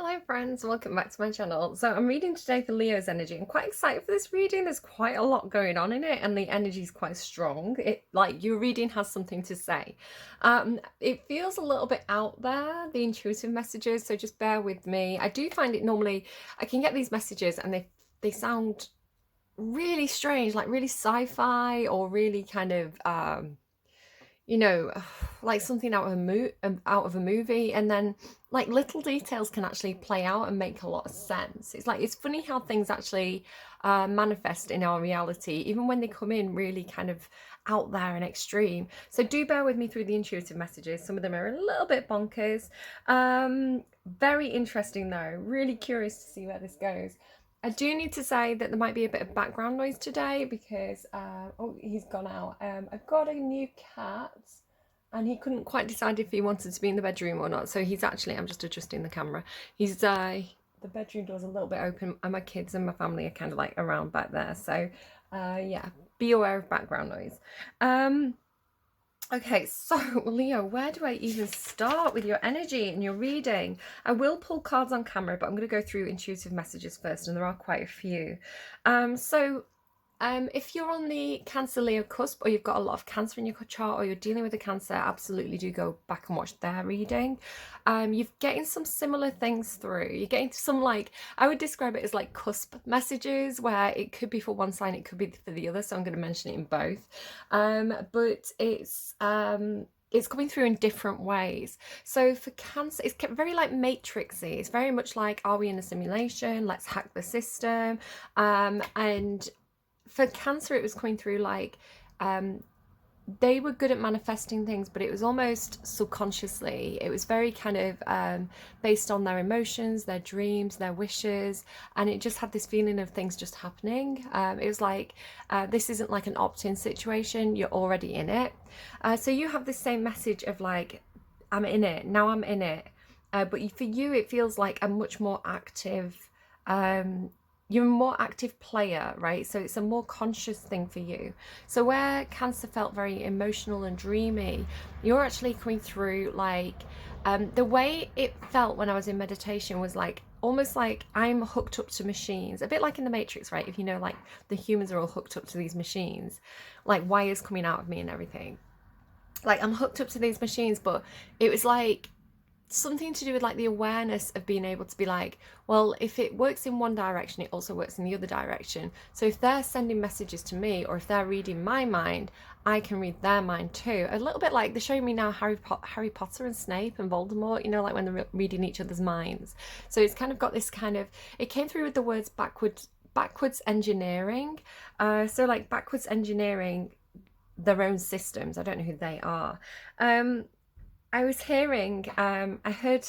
Hello friends, welcome back to my channel. So I'm reading today for Leo's energy. I'm quite excited for this reading. There's quite a lot going on in it and the energy is quite strong. Your reading has something to say. It feels a little bit out there, the intuitive messages, so just bear with me. I do find it normally, I can get these messages and they sound really strange, like really sci-fi or really kind of you know, like something out of a movie, and then like little details can actually play out and make a lot of sense. It's funny how things actually manifest in our reality, even when they come in really kind of out there and extreme. So do bear with me through the intuitive messages. Some of them are a little bit bonkers. Very interesting though. Really curious to see where this goes. I do need to say that there might be a bit of background noise today because, oh, he's gone out. I've got a new cat and he couldn't quite decide if he wanted to be in the bedroom or not. So he's actually, I'm just adjusting the camera. The bedroom door's a little bit open and my kids and my family are kind of like around back there. So, yeah, be aware of background noise. Okay, so Leo, where do I even start with your energy and your reading? I will pull cards on camera, but I'm going to go through intuitive messages first, and there are quite a few. If you're on the Cancer Leo cusp, or you've got a lot of Cancer in your chart, or you're dealing with a Cancer, absolutely do go back and watch their reading. You're getting some similar things through. You're getting some, like, I would describe it as like cusp messages, where it could be for one sign, it could be for the other. So I'm going to mention it in both. But it's coming through in different ways. So for Cancer, it's very like matrixy. It's very much like, are we in a simulation? Let's hack the system. And for Cancer, it was coming through like they were good at manifesting things, but it was almost subconsciously. It was very kind of based on their emotions, their dreams, their wishes, and it just had this feeling of things just happening. It was like, this isn't like an opt-in situation, you're already in it. So you have the same message of like, I'm in it, now I'm in it. But for you, it feels like a much more active, you're a more active player, right? So it's a more conscious thing for you. So where Cancer felt very emotional and dreamy, you're actually coming through like, the way it felt when I was in meditation was like, almost like I'm hooked up to machines, a bit like in the Matrix, right? If you know, like the humans are all hooked up to these machines, like wires coming out of me and everything. Like I'm hooked up to these machines, but it was like something to do with like the awareness of being able to be like, well, if it works in one direction, it also works in the other direction. So if they're sending messages to me, or if they're reading my mind, I can read their mind too. A little bit like they're showing me now Harry Potter and Snape and Voldemort, you know, like when they're reading each other's minds. So it's kind of got this kind of, it came through with the words backwards engineering. So like backwards engineering their own systems. I don't know who they are. I was hearing, I heard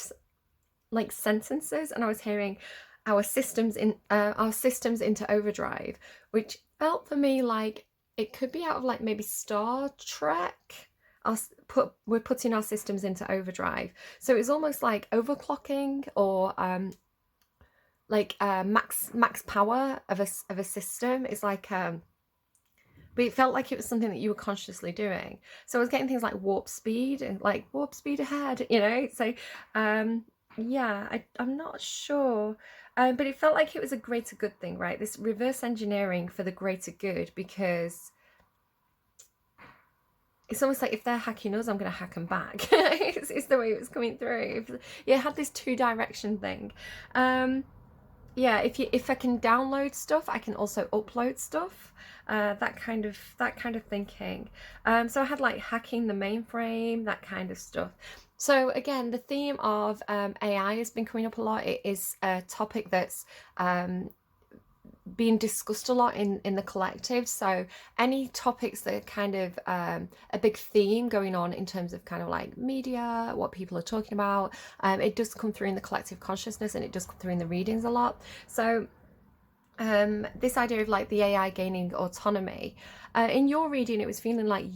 like sentences, and I was hearing our systems into overdrive, which felt for me like it could be out of like maybe Star Trek. We're putting our systems into overdrive, so it's almost like overclocking, or like max power of a system. It's like but it felt like it was something that you were consciously doing. So I was getting things like warp speed and like warp speed ahead, you know? So yeah, I'm not sure. But it felt like it was a greater good thing, right? This reverse engineering for the greater good, because it's almost like if they're hacking us, I'm going to hack them back. It's the way it was coming through. Yeah, it had this two-direction thing. Yeah, if I can download stuff, I can also upload stuff. That kind of thinking. So I had like hacking the mainframe, that kind of stuff. So again, the theme of AI has been coming up a lot. It is a topic that's being discussed a lot in the collective. So any topics that are kind of a big theme going on in terms of kind of like media, what people are talking about, it does come through in the collective consciousness, and it does come through in the readings a lot. So this idea of like the AI gaining autonomy, in your reading, it was feeling like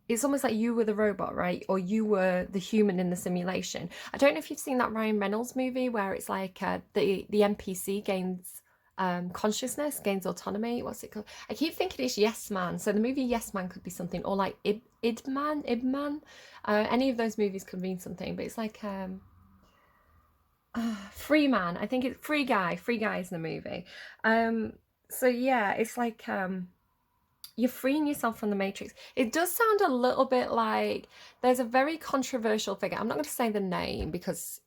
it's almost like you were the robot, right? Or you were the human in the simulation. I don't know if you've seen that Ryan Reynolds movie where it's like the NPC gains consciousness, gains autonomy. What's it called? I keep thinking it's Yes Man. So the movie Yes Man could be something, or like Ib Man. Any of those movies could mean something, but it's like Free man. I think it's free guy. Free guy is the movie. Um, so yeah, it's like you're freeing yourself from the matrix. It does sound a little bit like there's a very controversial figure. I'm not going to say the name because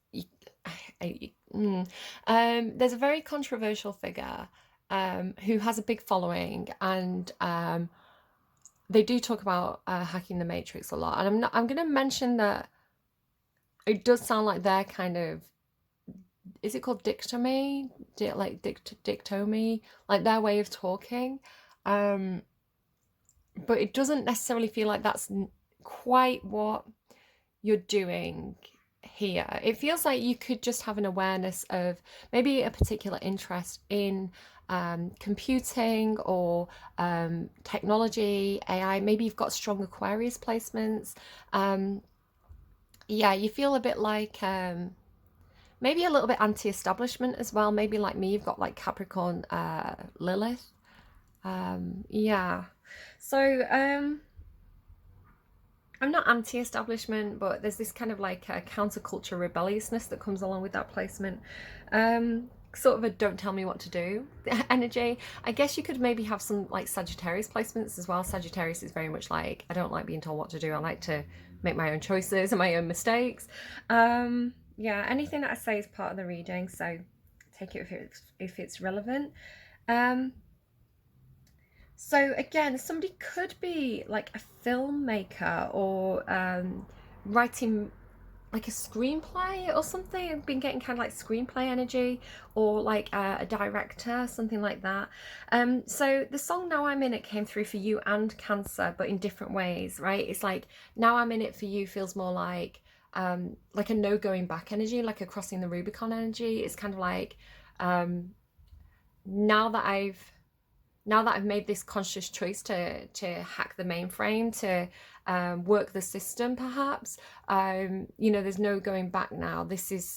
there's a very controversial figure who has a big following, and they do talk about hacking the matrix a lot. And I'm going to mention that it does sound like they're kind of, is it called dictomy? Dictomy, like their way of talking. Um, but it doesn't necessarily feel like that's quite what you're doing here. It feels like you could just have an awareness of maybe a particular interest in computing or technology, AI. Maybe you've got strong Aquarius placements. Yeah, you feel a bit like maybe a little bit anti-establishment as well. Maybe like me, you've got like Capricorn Lilith. Yeah. So I'm not anti-establishment, but there's this kind of like a counterculture rebelliousness that comes along with that placement. Sort of a don't tell me what to do energy. I guess you could maybe have some like Sagittarius placements as well. Sagittarius is very much like, I don't like being told what to do. I like to make my own choices and my own mistakes. Yeah, anything that I say is part of the reading, so take it if it's relevant. So again, somebody could be like a filmmaker or writing like a screenplay or something. I've been getting kind of like screenplay energy, or like a director, something like that. So the song Now I'm In It came through for you and Cancer, but in different ways, right? It's like Now I'm In It for you feels more like a no going back energy, like a crossing the Rubicon energy. It's kind of like um, now that I've made this conscious choice to hack the mainframe, to work the system, perhaps, there's no going back now. It's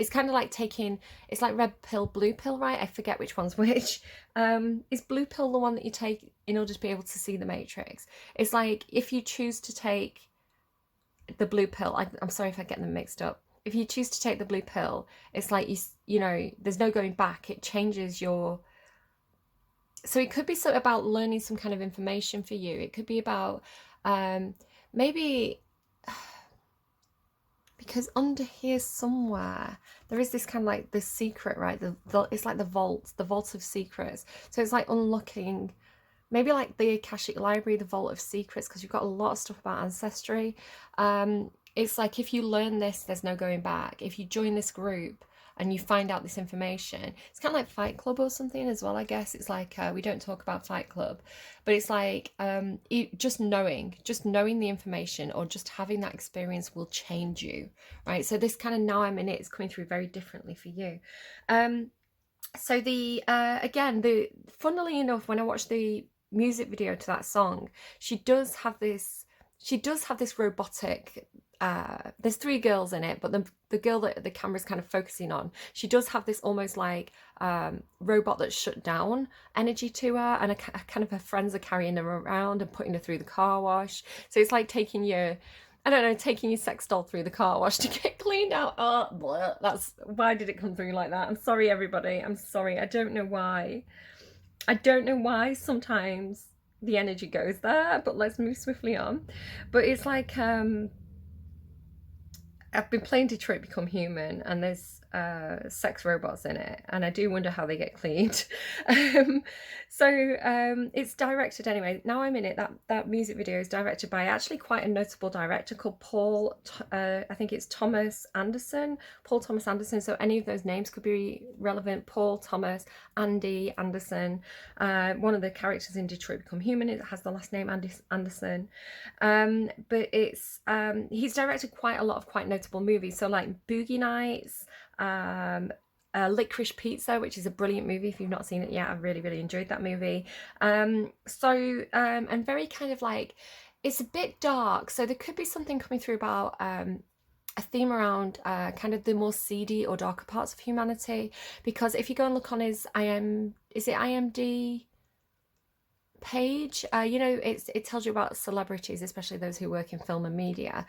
kind of like taking, it's like red pill, blue pill, right? I forget which one's which. Is blue pill the one that you take in order to be able to see the matrix? It's like if you choose to take the blue pill, I'm sorry if I get them mixed up. If you choose to take the blue pill, it's like there's no going back. It changes your, so it could be sort of about learning some kind of information for you. It could be about maybe, because under here somewhere there is this kind of like this secret, right? It's like the vault of secrets. So it's like unlocking maybe like the Akashic Library, the vault of secrets, because you've got a lot of stuff about ancestry. It's like if you learn this, there's no going back. If you join this group and you find out this information, it's kind of like Fight Club or something as well, I guess. It's like we don't talk about Fight Club, but it's like just knowing the information or just having that experience will change you, right? So this kind of Now I'm In It is coming through very differently for you. So funnily enough, when I watched the music video to that song, she does have this robotic, there's three girls in it, but the girl that the camera's kind of focusing on, she does have this almost like robot that's shut down energy to her, and kind of her friends are carrying her around and putting her through the car wash. So it's like taking your sex doll through the car wash to get cleaned out. Oh, blah. That's why did it come through like that? I'm sorry, everybody. I'm sorry. I don't know why. Sometimes the energy goes there, but let's move swiftly on. But it's like I've been playing Detroit Become Human, and there's sex robots in it, and I do wonder how they get cleaned. It's directed anyway. Now I'm In It. That music video is directed by actually quite a notable director called Paul. I think it's Thomas Anderson. Paul Thomas Anderson. So any of those names could be relevant. Paul Thomas, Andy Anderson. One of the characters in Detroit Become Human, it has the last name Anderson. But it's he's directed quite a lot of quite notable movies. So like Boogie Nights, Licorice Pizza, which is a brilliant movie. If you've not seen it yet, I've really, really enjoyed that movie. And very kind of like, it's a bit dark. So there could be something coming through about a theme around kind of the more seedy or darker parts of humanity. Because if you go and look on his IMDb page, it tells you about celebrities, especially those who work in film and media.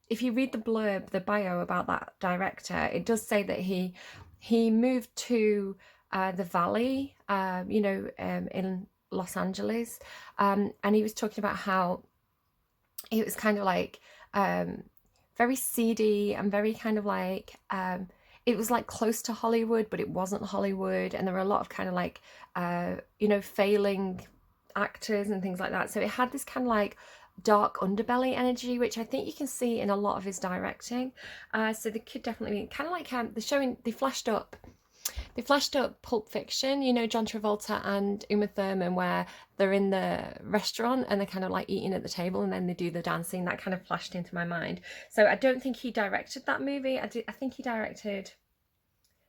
if you read the blurb, the bio about that director, it does say that he moved to the Valley, in Los Angeles, and he was talking about how it was kind of like very seedy and very kind of like it was like close to Hollywood, but it wasn't Hollywood, and there were a lot of kind of like failing actors and things like that. So it had this kind of like dark underbelly energy, which I think you can see in a lot of his directing. So the kid definitely kind of like they flashed up Pulp Fiction, John Travolta and Uma Thurman, where they're in the restaurant and they're kind of like eating at the table and then they do the dancing. That kind of flashed into my mind. So I don't think he directed that movie. I think he directed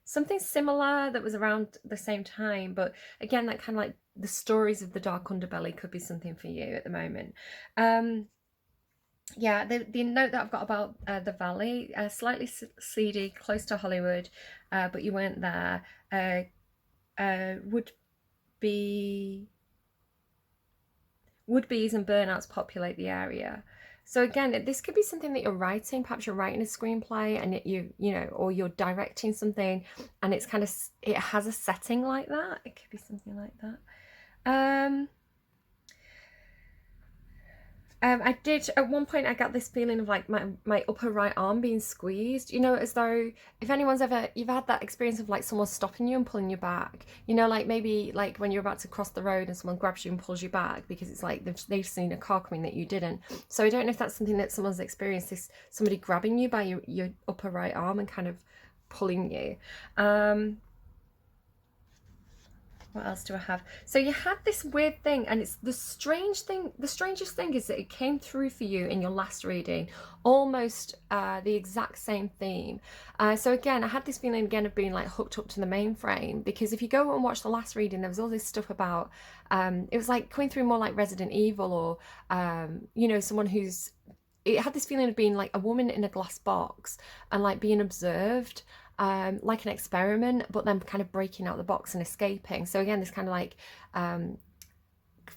something similar that was around the same time. But again, that kind of like the stories of the dark underbelly could be something for you at the moment. Yeah, the note that I've got about the Valley, slightly seedy, close to Hollywood, but you weren't there, would be would-be's and burnouts populate the area. So again, this could be something that you're writing. Perhaps you're writing a screenplay and or you're directing something, and it's kind of, it has a setting like that. It could be something like that. I did, at one point I got this feeling of like my upper right arm being squeezed, as though if you've had that experience of like someone stopping you and pulling you back, like maybe like when you're about to cross the road and someone grabs you and pulls you back because it's like they've seen a car coming that you didn't. So I don't know if that's something that someone's experienced, somebody grabbing you by your upper right arm and kind of pulling you. What else do I have? So you had this weird thing, and it's the strangest thing is that it came through for you in your last reading, almost the exact same theme. So again, I had this feeling again of being like hooked up to the mainframe, because if you go and watch the last reading, there was all this stuff about, it was like coming through more like Resident Evil, or, someone who's, it had this feeling of being like a woman in a glass box and like being observed, like an experiment, but then kind of breaking out the box and escaping. So again, this kind of like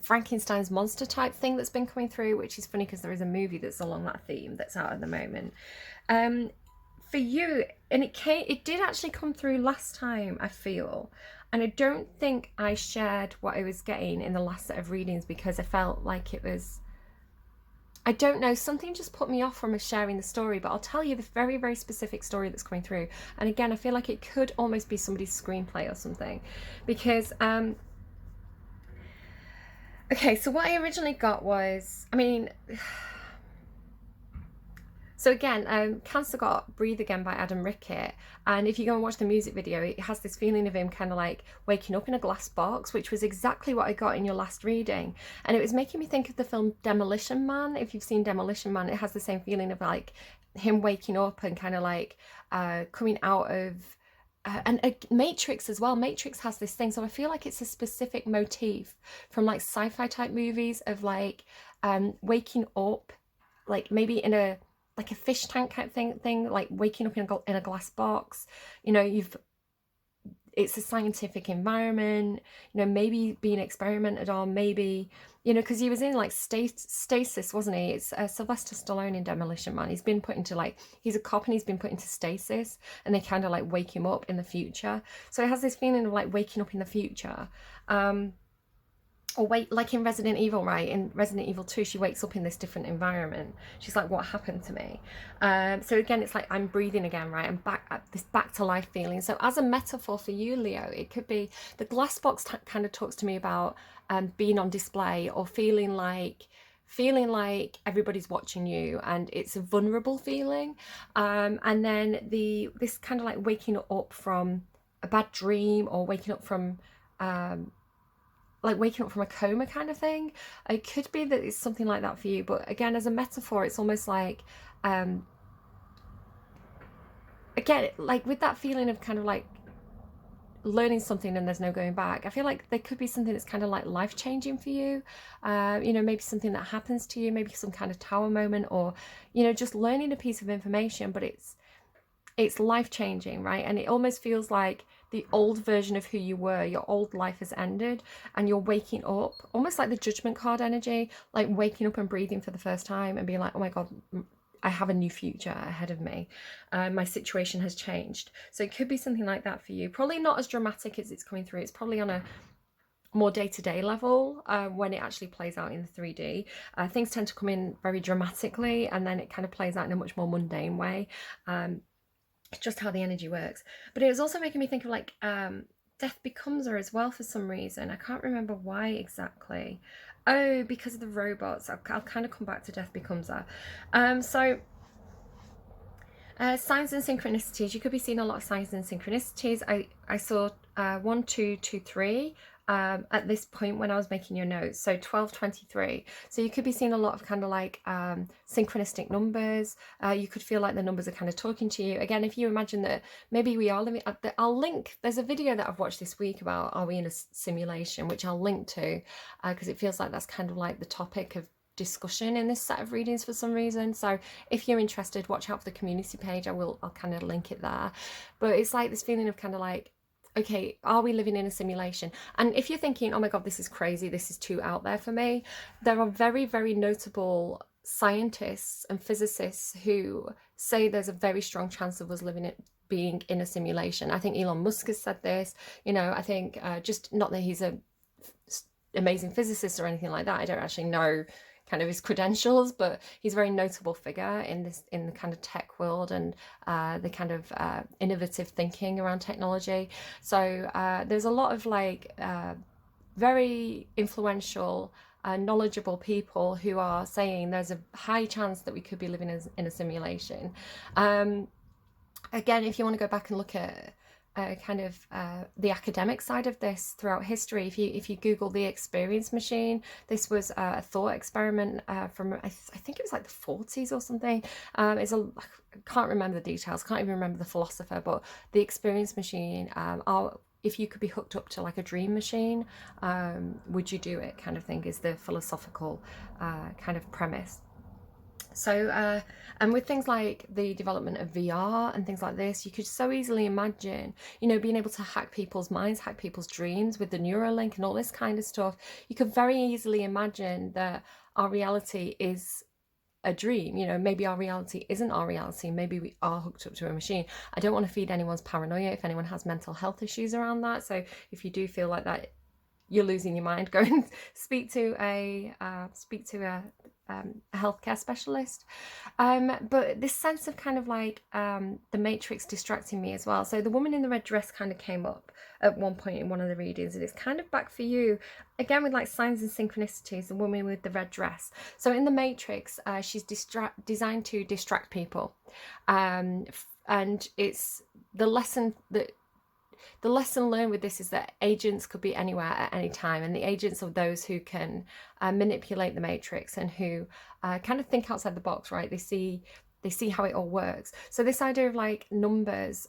Frankenstein's monster type thing that's been coming through, which is funny because there is a movie that's along that theme that's out at the moment. For you, and it did actually come through last time, I feel, and I don't think I shared what I was getting in the last set of readings because I felt like it was, I don't know, something just put me off from sharing the story, but I'll tell you the very, very specific story that's coming through. And again, I feel like it could almost be somebody's screenplay or something, because, okay, so what I originally got was, so again, Cancer got Breathe Again by Adam Rickitt, and if you go and watch the music video, it has this feeling of him kind of like waking up in a glass box, which was exactly what I got in your last reading. And it was making me think of the film Demolition Man. If you've seen Demolition Man, it has the same feeling of like him waking up and kind of like coming out of, and Matrix as well. Matrix has this thing, so I feel like it's a specific motif from like sci-fi type movies of like waking up, like maybe in a fish tank type thing, like waking up in a glass box. It's a scientific environment, maybe being experimented on, maybe, because he was in like stasis, wasn't he? It's Sylvester Stallone in Demolition Man. He's been put into like, he's a cop and he's been put into stasis, and they kind of like wake him up in the future. So it has this feeling of like waking up in the future. Or wait, like in Resident Evil, right? In Resident Evil 2, she wakes up in this different environment. She's like, what happened to me? So again, it's like I'm breathing again, right? I'm back at this back to life feeling. So as a metaphor for you, Leo, it could be the glass box kind of talks to me about being on display, or feeling like everybody's watching you, and it's a vulnerable feeling. And then this kind of like waking up from a bad dream, or waking up from a coma kind of thing. It could be that it's something like that for you, but again, as a metaphor, it's almost like again, like with that feeling of kind of like learning something and there's no going back. I feel like there could be something that's kind of like life-changing for you, maybe something that happens to you, maybe some kind of tower moment, or just learning a piece of information, but it's life-changing, right? And it almost feels like the old version of who you were, your old life has ended, and you're waking up, almost like the judgment card energy, like waking up and breathing for the first time and being like, oh my God, I have a new future ahead of me. My situation has changed. So it could be something like that for you. Probably not as dramatic as it's coming through. It's probably on a more day-to-day level when it actually plays out in the 3D. Things tend to come in very dramatically, and then it kind of plays out in a much more mundane way. Just how the energy works. But it was also making me think of like Death Becomes Her as well for some reason. I can't remember why exactly. Oh, because of the robots. I'll kind of come back to Death Becomes Her. Signs and synchronicities. You could be seeing a lot of signs and synchronicities. I saw 1, 2, 2, 3 at this point when I was making your notes. So 12, 23. So you could be seeing a lot of kind of like synchronistic numbers. You could feel like the numbers are kind of talking to you. Again, if you imagine that maybe we are living, I'll link, there's a video that I've watched this week about are we in a simulation, which I'll link to because it feels like that's kind of like the topic of discussion in this set of readings for some reason. So if you're interested, watch out for the community page. I'll kind of link it there. But it's like this feeling of kind of like, okay, are we living in a simulation? And if you're thinking, oh my God, this is crazy, this is too out there for me, there are very, very notable scientists and physicists who say there's a very strong chance of us being in a simulation. I think Elon Musk has said this, you know, I think just not that he's a amazing physicist or anything like that. I don't actually know kind of his credentials, but he's a very notable figure in the kind of tech world and the kind of innovative thinking around technology. So there's a lot of like very influential knowledgeable people who are saying there's a high chance that we could be living in a simulation. Again, if you want to go back and look at the academic side of this throughout history, if you Google the experience machine, this was a thought experiment from I think it was like the 40s or something. I can't remember the details, can't even remember the philosopher, but the experience machine, if you could be hooked up to like a dream machine, would you do it, kind of thing, is the philosophical kind of premise. So and with things like the development of VR and things like this, you could so easily imagine, you know, being able to hack people's minds, hack people's dreams with the Neuralink and all this kind of stuff. You could very easily imagine that our reality is a dream. You know, maybe our reality isn't our reality. Maybe we are hooked up to a machine. I don't want to feed anyone's paranoia if anyone has mental health issues around that. So if you do feel like that you're losing your mind, go and speak to a healthcare specialist. But this sense of kind of like the Matrix distracting me as well. So the woman in the red dress kind of came up at one point in one of the readings, and it's kind of back for you again with like signs and synchronicities. The woman with the red dress. So in the Matrix, she's designed to distract people, and it's the lesson that. The lesson learned with this is that agents could be anywhere at any time, and the agents are those who can manipulate the Matrix and who kind of think outside the box, right? They see how it all works. So this idea of like numbers,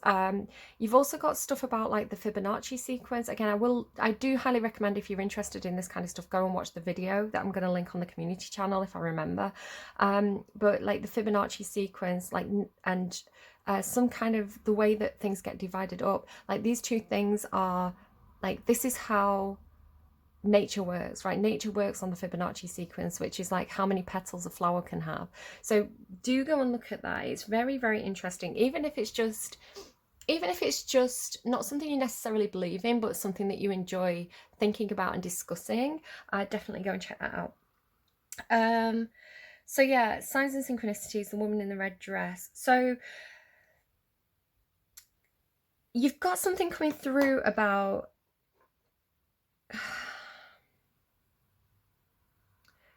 you've also got stuff about like the Fibonacci sequence. Again, I do highly recommend, if you're interested in this kind of stuff, go and watch the video that I'm going to link on the community channel if I remember. But like the Fibonacci sequence, like, and some kind of the way that things get divided up, like these two things are like, this is how nature works, right? Nature works on the Fibonacci sequence, which is like how many petals a flower can have. So do go and look at that. It's very, very interesting, even if it's just not something you necessarily believe in, but something that you enjoy thinking about and discussing. Definitely go and check that out. So yeah, signs and synchronicities, the woman in the red dress. So you've got something coming through about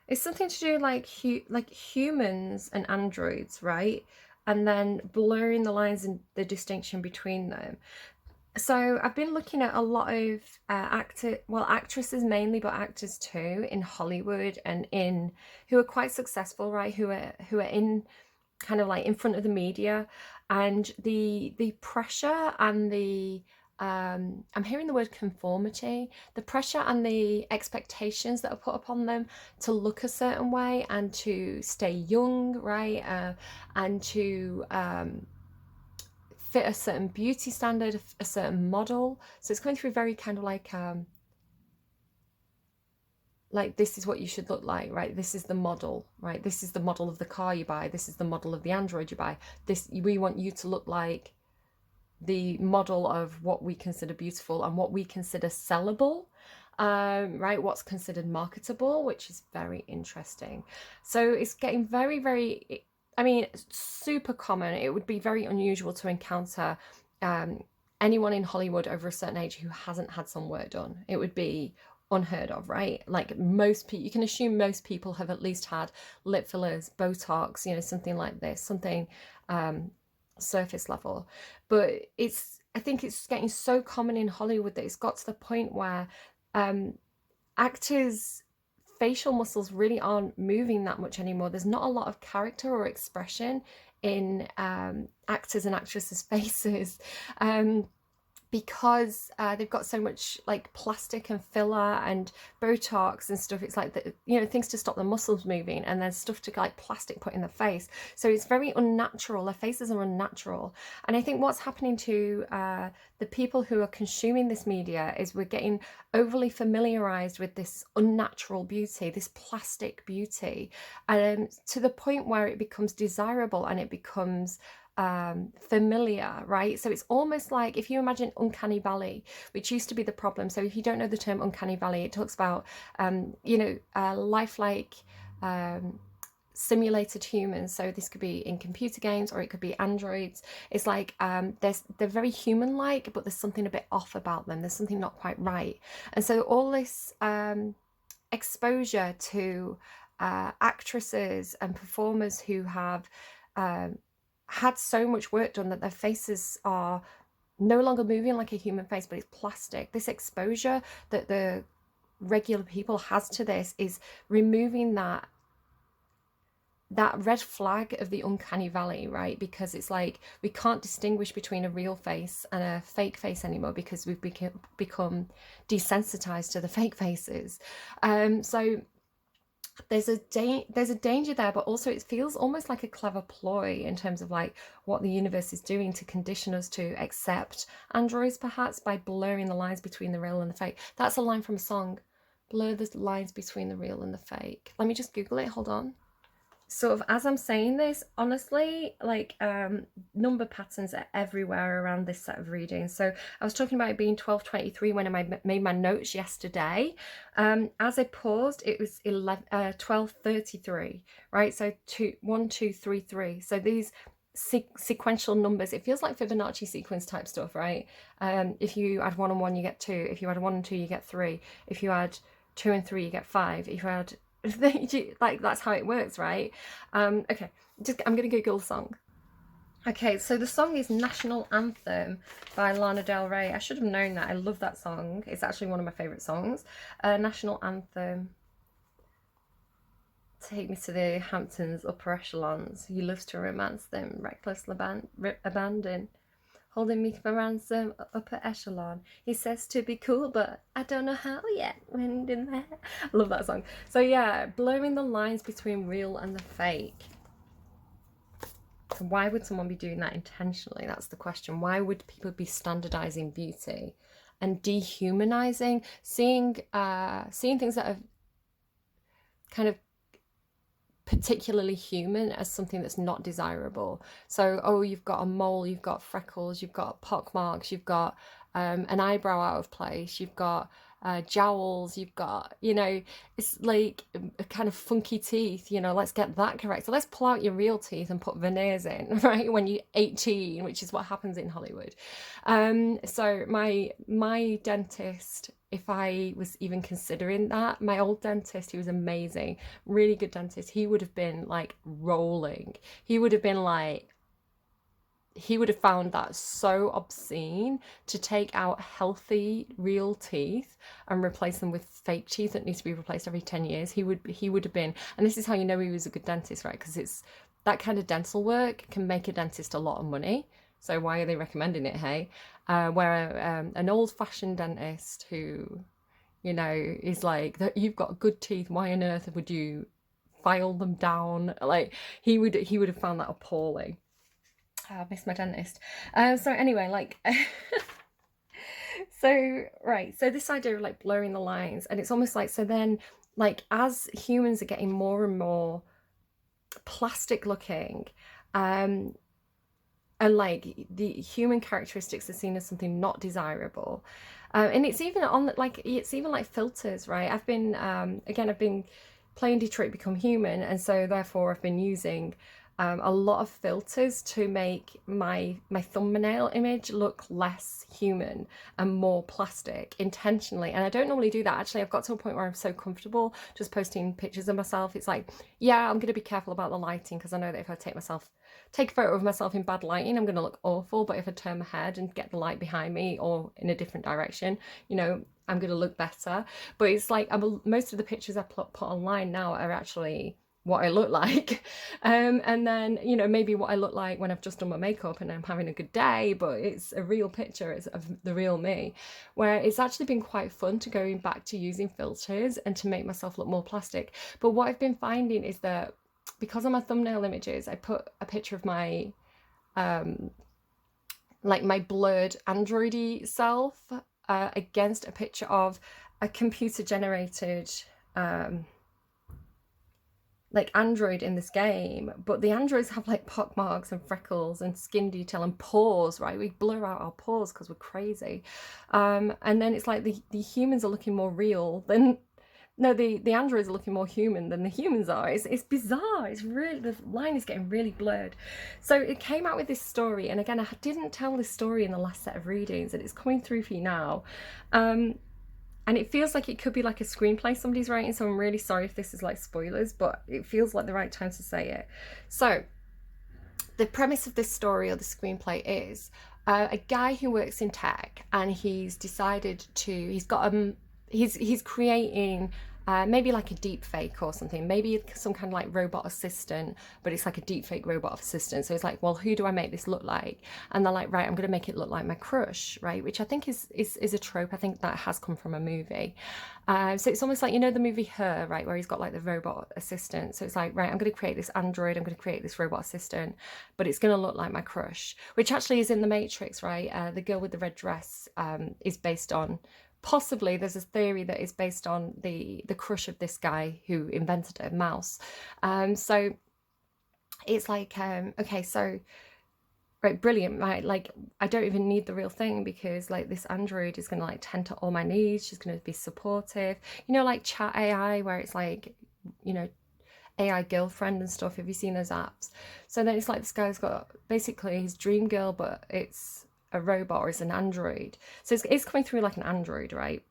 it's something to do like humans and androids, right? And then blurring the lines and the distinction between them. So I've been looking at a lot of actresses mainly, but actors too, in Hollywood and who are quite successful, right? Who are in kind of like in front of the media, and the pressure and the I'm hearing the word conformity, the pressure and the expectations that are put upon them to look a certain way and to stay young, right? And to fit a certain beauty standard, a certain model. So it's going through very kind of like like, this is what you should look like, right? This is the model, right? This is the model of the car you buy. This is the model of the Android you buy. We want you to look like the model of what we consider beautiful and what we consider sellable, right? What's considered marketable, which is very interesting. So it's getting very, very, I mean, super common. It would be very unusual to encounter anyone in Hollywood over a certain age who hasn't had some work done. It would be unheard of, right? Like, most people, you can assume most people have at least had lip fillers, Botox, you know, something like this, something surface level. But I think it's getting so common in Hollywood that it's got to the point where actors' facial muscles really aren't moving that much anymore. There's not a lot of character or expression in actors and actresses' faces. Because they've got so much like plastic and filler and Botox and stuff. It's like, you know, things to stop the muscles moving, and then stuff to like plastic put in the face. So it's very unnatural. Their faces are unnatural. And I think what's happening to the people who are consuming this media is we're getting overly familiarized with this unnatural beauty, this plastic beauty, to the point where it becomes desirable and it becomes familiar, right? So it's almost like, if you imagine uncanny valley, which used to be the problem. So if you don't know the term uncanny valley, it talks about you know, lifelike simulated humans. So this could be in computer games, or it could be androids. It's like they're very human-like, but there's something a bit off about them. There's something not quite right. And so all this exposure to actresses and performers who have had so much work done that their faces are no longer moving like a human face, but it's plastic. This exposure that the regular people has to this is removing that red flag of the uncanny valley, right? Because it's like we can't distinguish between a real face and a fake face anymore, because we've become desensitized to the fake faces. So there's a danger there, but also it feels almost like a clever ploy in terms of like what the universe is doing to condition us to accept androids, perhaps by blurring the lines between the real and the fake. That's a line from a song. Blur the lines between the real and the fake. Let me just Google it. Hold on. Sort of as I'm saying this, honestly, like number patterns are everywhere around this set of readings. So I was talking about it being 12:23 when I made my notes yesterday. As I paused, it was 12:33, right? So 1, 2, 3, 3. So these sequential numbers, it feels like Fibonacci sequence type stuff, right? If you add 1 and 1, you get 2. If you add 1 and 2, you get 3. If you add 2 and 3, you get 5. If you add like, that's how it works, right? Okay, I'm gonna Google the song. Okay, so the song is National Anthem by Lana Del Rey. I should have known that. I love that song. It's actually one of my favorite songs. National Anthem. Take me to the Hamptons upper echelons. He loves to romance them, reckless abandon. Holding me for ransom, upper echelon. He says to be cool, but I don't know how yet. When in there, I love that song. So yeah, blurring the lines between real and the fake. Why would someone be doing that intentionally? That's the question. Why would people be standardizing beauty and dehumanizing, seeing things that are kind of particularly human as something that's not desirable? So, oh, you've got a mole, you've got freckles, you've got pock marks, you've got an eyebrow out of place, you've got jowls, you've got, you know, it's like a kind of funky teeth, you know, let's get that correct. So let's pull out your real teeth and put veneers in, right, when you're 18, which is what happens in Hollywood. So my dentist, if I was even considering that, my old dentist, he was amazing, really good dentist, he would have been like rolling. He would have been like, he would have found that so obscene to take out healthy real teeth and replace them with fake teeth that need to be replaced every 10 years. He would have been, and this is how you know he was a good dentist, right? Because it's that kind of dental work can make a dentist a lot of money. So why are they recommending it, hey? Where an old-fashioned dentist who, you know, is like, you've got good teeth, why on earth would you file them down? Like, he would have found that appalling. I miss my dentist. So anyway, like, so, right, so this idea of like blurring the lines, and it's almost like, so then like as humans are getting more and more plastic looking, and like the human characteristics are seen as something not desirable, and it's even on like it's even like filters, right? I've been again, I've been playing Detroit Become Human, and so therefore I've been using a lot of filters to make my thumbnail image look less human and more plastic intentionally. And I don't normally do that. Actually, I've got to a point where I'm so comfortable just posting pictures of myself. It's like, yeah, I'm going to be careful about the lighting, because I know that if I take a photo of myself in bad lighting, I'm going to look awful. But if I turn my head and get the light behind me or in a different direction, you know, I'm going to look better. But it's like most of the pictures I put online now are actually what I look like. And then, you know, maybe what I look like when I've just done my makeup and I'm having a good day, but it's a real picture, it's of the real me, where it's actually been quite fun to going back to using filters and to make myself look more plastic. But what I've been finding is that because of my thumbnail images, I put a picture of my like my blurred androidy self against a picture of a computer generated like android in this game, but the androids have like pock marks and freckles and skin detail and pores, right? We blur out our pores because we're crazy. And then it's like the humans are looking more real than no, the androids are looking more human than the humans are. It's bizarre. It's really, the line is getting really blurred. So it came out with this story, and again, I didn't tell this story in the last set of readings, and it's coming through for you now. And it feels like it could be like a screenplay somebody's writing, so I'm really sorry if this is like spoilers, but it feels like the right time to say it. So the premise of this story or the screenplay is a guy who works in tech, and he's decided to, he's creating maybe like a deep fake or something, maybe some kind of like robot assistant, but it's like a deep fake robot assistant. So it's like, well, who do I make this look like? And they're like, right, I'm going to make it look like my crush, right? Which I think is a trope. I think that has come from a movie. So it's almost like, you know, the movie Her, right, where he's got like the robot assistant. So it's like, right, I'm going to create this android, I'm going to create this robot assistant, but it's going to look like my crush, which actually is in The Matrix, right? The girl with the red dress is based on, possibly there's a theory that is based on the crush of this guy who invented a mouse. So it's like, okay, so right, brilliant, right? Like I don't even need the real thing, because like this android is going to like tend to all my needs. She's going to be supportive, you know, like Chat AI, where it's like, you know, AI girlfriend and stuff. Have you seen those apps? So then it's like this guy's got basically his dream girl, but it's a robot, or it's an android. So it's coming through like an android, right?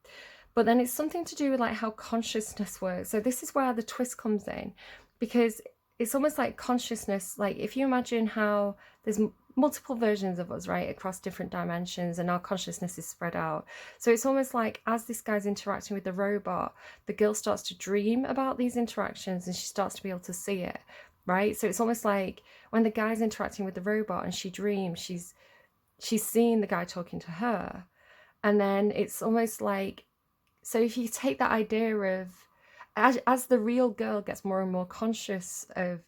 But then it's something to do with like how consciousness works. So this is where the twist comes in, because it's almost like consciousness, like if you imagine how there's multiple versions of us, right, across different dimensions, and our consciousness is spread out. So it's almost like as this guy's interacting with the robot, the girl starts to dream about these interactions and she starts to be able to see it, right? So it's almost like when the guy's interacting with the robot and she dreams, she's seeing the guy talking to her. And then it's almost like, so if you take that idea of as the real girl gets more and more conscious of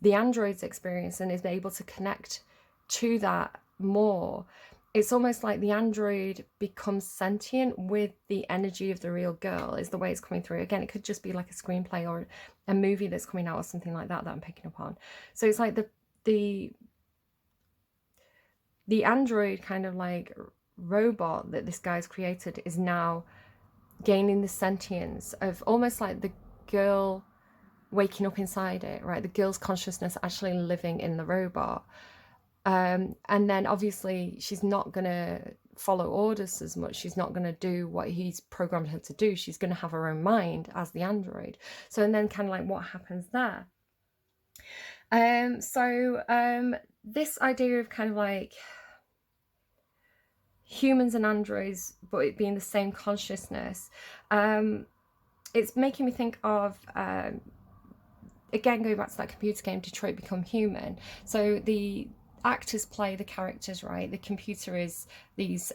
the android's experience and is able to connect to that more, it's almost like the android becomes sentient with the energy of the real girl, is the way it's coming through. Again, it could just be like a screenplay or a movie that's coming out or something like that I'm picking up on. So it's like the android kind of like robot that this guy's created is now gaining the sentience of almost like the girl waking up inside it, right? The girl's consciousness actually living in the robot. And then obviously she's not going to follow orders as much. She's not going to do what he's programmed her to do. She's going to have her own mind as the android. So, and then kind of like what happens there? This idea of kind of like humans and androids, but it being the same consciousness, it's making me think of again, going back to that computer game, Detroit Become Human. So the actors play the characters, right? The computer is these,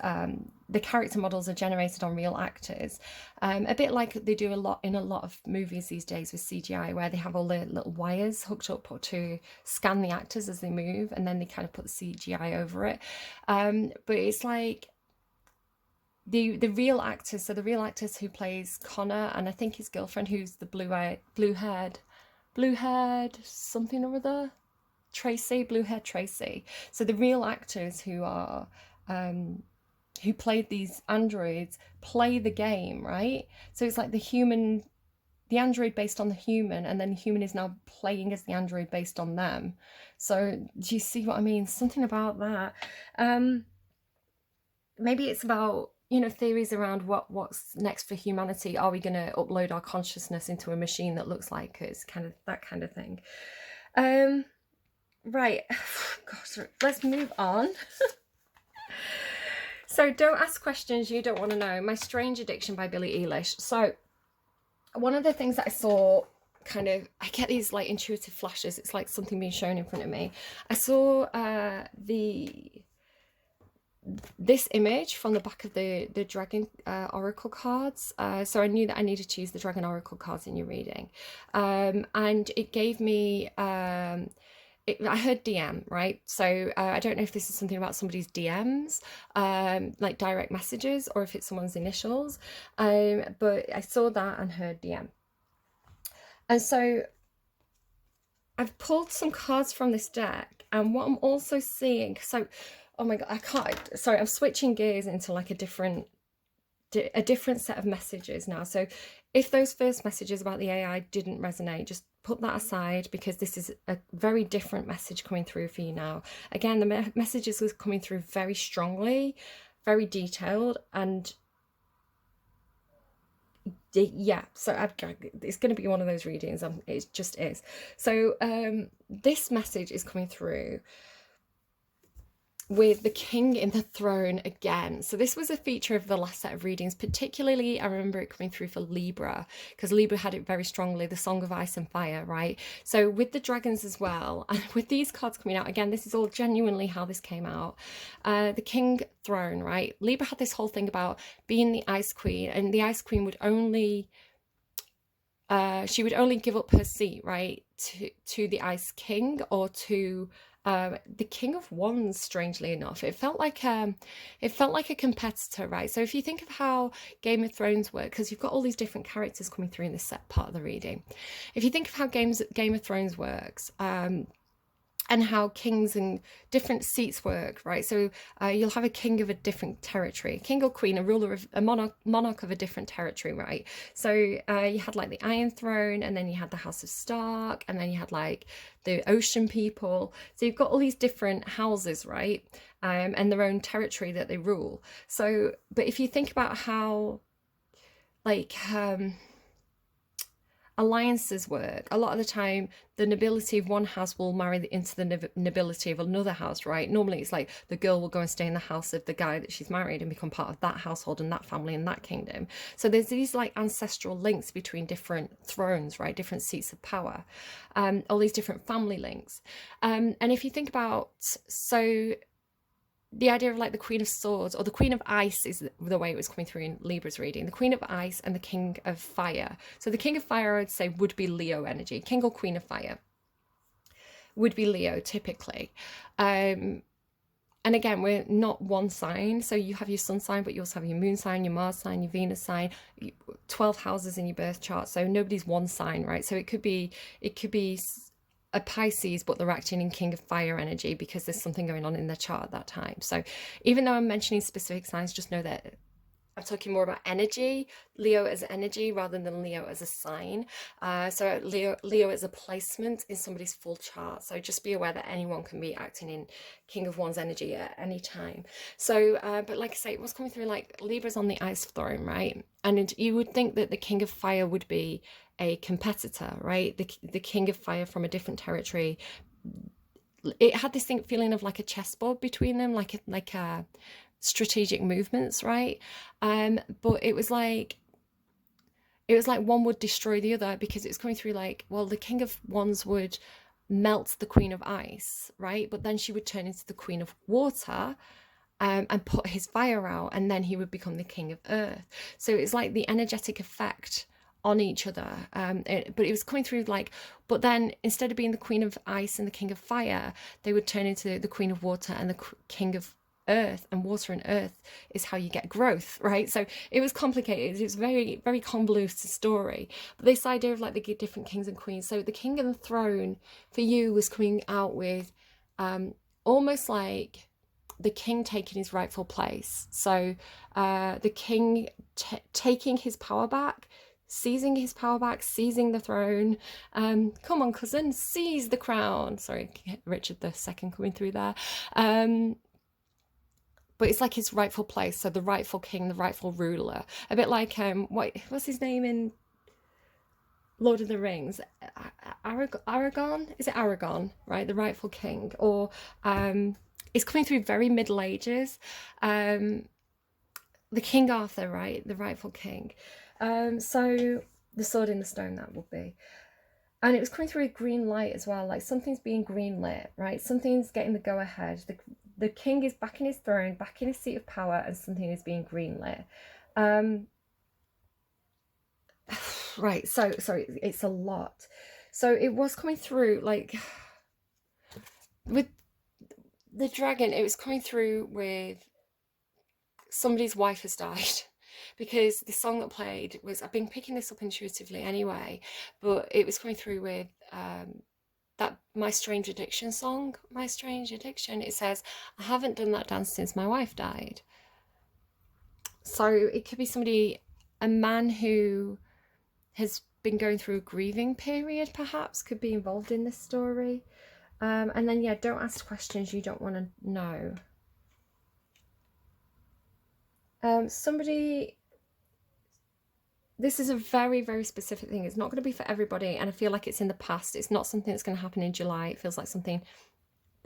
the character models are generated on real actors. A bit like they do a lot in a lot of movies these days with CGI, where they have all the little wires hooked up to scan the actors as they move, and then they kind of put the CGI over it. But it's like, the real actors, so the real actors who plays Connor and I think his girlfriend who's the blue haired something or other, Tracy, blue haired Tracy. So the real actors who are who played these androids play the game, right? So it's like the android based on the human, and then the human is now playing as the android based on them. So do you see what I mean? Something about that. Maybe it's about, you know, theories around what's next for humanity. Are we going to upload our consciousness into a machine that looks like us? Kind of that kind of thing. Right. Gosh, let's move on. So don't ask questions you don't want to know. My Strange Addiction by Billie Eilish. So one of the things that I saw, kind of, I get these like intuitive flashes. It's like something being shown in front of me. I saw this image from the back of the dragon oracle cards, so I knew that I needed to use the dragon oracle cards in your reading, and it gave me I heard DM, right? So I don't know if this is something about somebody's DMs, like direct messages, or if it's someone's initials, but I saw that and heard DM. And so I've pulled some cards from this deck, and what I'm also seeing, so oh my god, I can't, sorry, I'm switching gears into like a different set of messages now. So if those first messages about the AI didn't resonate, just put that aside, because this is a very different message coming through for you now. Again, the messages was coming through very strongly, very detailed, and yeah, so it's going to be one of those readings. It just is. So this message is coming through with the king in the throne again. So this was a feature of the last set of readings. Particularly, I remember it coming through for Libra, because Libra had it very strongly, the Song of Ice and Fire, right? So with the dragons as well, and with these cards coming out, again, this is all genuinely how this came out. The king throne, right? Libra had this whole thing about being the Ice Queen, and the Ice Queen would only she would only give up her seat, right, to the Ice King, or to the King of Wands. Strangely enough, it felt like a competitor, right? So if you think of how Game of Thrones work, because you've got all these different characters coming through in this set part of the reading, if you think of how Game of Thrones works, and how kings and different seats work, right? So you'll have a king of a different territory, king or queen, a ruler of a monarch of a different territory, right? So you had like the Iron Throne, and then you had the House of Stark, and then you had like the Ocean People. So you've got all these different houses, right? And their own territory that they rule. So, but if you think about how like alliances work, a lot of the time the nobility of one house will marry into the nobility of another house, right? Normally it's like the girl will go and stay in the house of the guy that she's married and become part of that household and that family and that kingdom. So there's these like ancestral links between different thrones, right? Different seats of power, all these different family links. And if you think about, so the idea of like the Queen of Swords, or the Queen of Ice is the way it was coming through in Libra's reading, the Queen of Ice and the King of Fire. So the King of Fire, I would say, would be Leo energy. King or Queen of Fire would be Leo typically. And again, we're not one sign. So you have your sun sign, but you also have your moon sign, your Mars sign, your Venus sign, 12 houses in your birth chart. So nobody's one sign, right? So it could be a Pisces, but they're acting in King of Fire energy because there's something going on in their chart at that time. So even though I'm mentioning specific signs, just know that I'm talking more about energy, Leo as energy rather than Leo as a sign. So Leo as a placement in somebody's full chart. So just be aware that anyone can be acting in King of Wands energy at any time. So, but like I say, it was coming through like Libra's on the Ice Throne, right? And you would think that the King of Fire would be a competitor, right? The King of Fire from a different territory. It had this feeling of like a chessboard between them, like a strategic movements, right? But it was like one would destroy the other, because it's coming through like, well, the King of Wands would melt the Queen of Ice, right? But then she would turn into the Queen of Water, and put his fire out, and then he would become the King of Earth. So it's like the energetic effect on each other, but it was coming through like, but then instead of being the Queen of Ice and the King of Fire, they would turn into the Queen of Water and the King of earth, and water and earth is how you get growth, right? So it was complicated. It was very, very convoluted story. But this idea of like the different kings and queens. So the king and the throne for you was coming out with almost like the king taking his rightful place. So the king taking his power back, seizing his power back, seizing the throne. Come on, cousin, seize the crown. Sorry, Richard II coming through there. But it's like his rightful place. So the rightful king, the rightful ruler. A bit like, what's his name in Lord of the Rings? Aragon? Is it Aragon, right? The rightful king. Or it's coming through very Middle Ages. The King Arthur, right? The rightful king. So the sword in the stone, that would be. And it was coming through a green light as well, like something's being green lit, right? Something's getting the go ahead. The king is back in his throne, back in his seat of power, and something is being green lit. Right, so sorry, it's a lot. So it was coming through like with the dragon, it was coming through with somebody's wife has died. Because the song that played was, I've been picking this up intuitively anyway, but it was coming through with that My Strange Addiction song. My Strange Addiction, it says, I haven't done that dance since my wife died. So it could be somebody, a man who has been going through a grieving period, perhaps, could be involved in this story. And then, yeah, don't ask questions you don't want to know. Somebody, this is a very, very specific thing. It's not going to be for everybody, and I feel like it's in the past. It's not something that's going to happen in July. It feels like something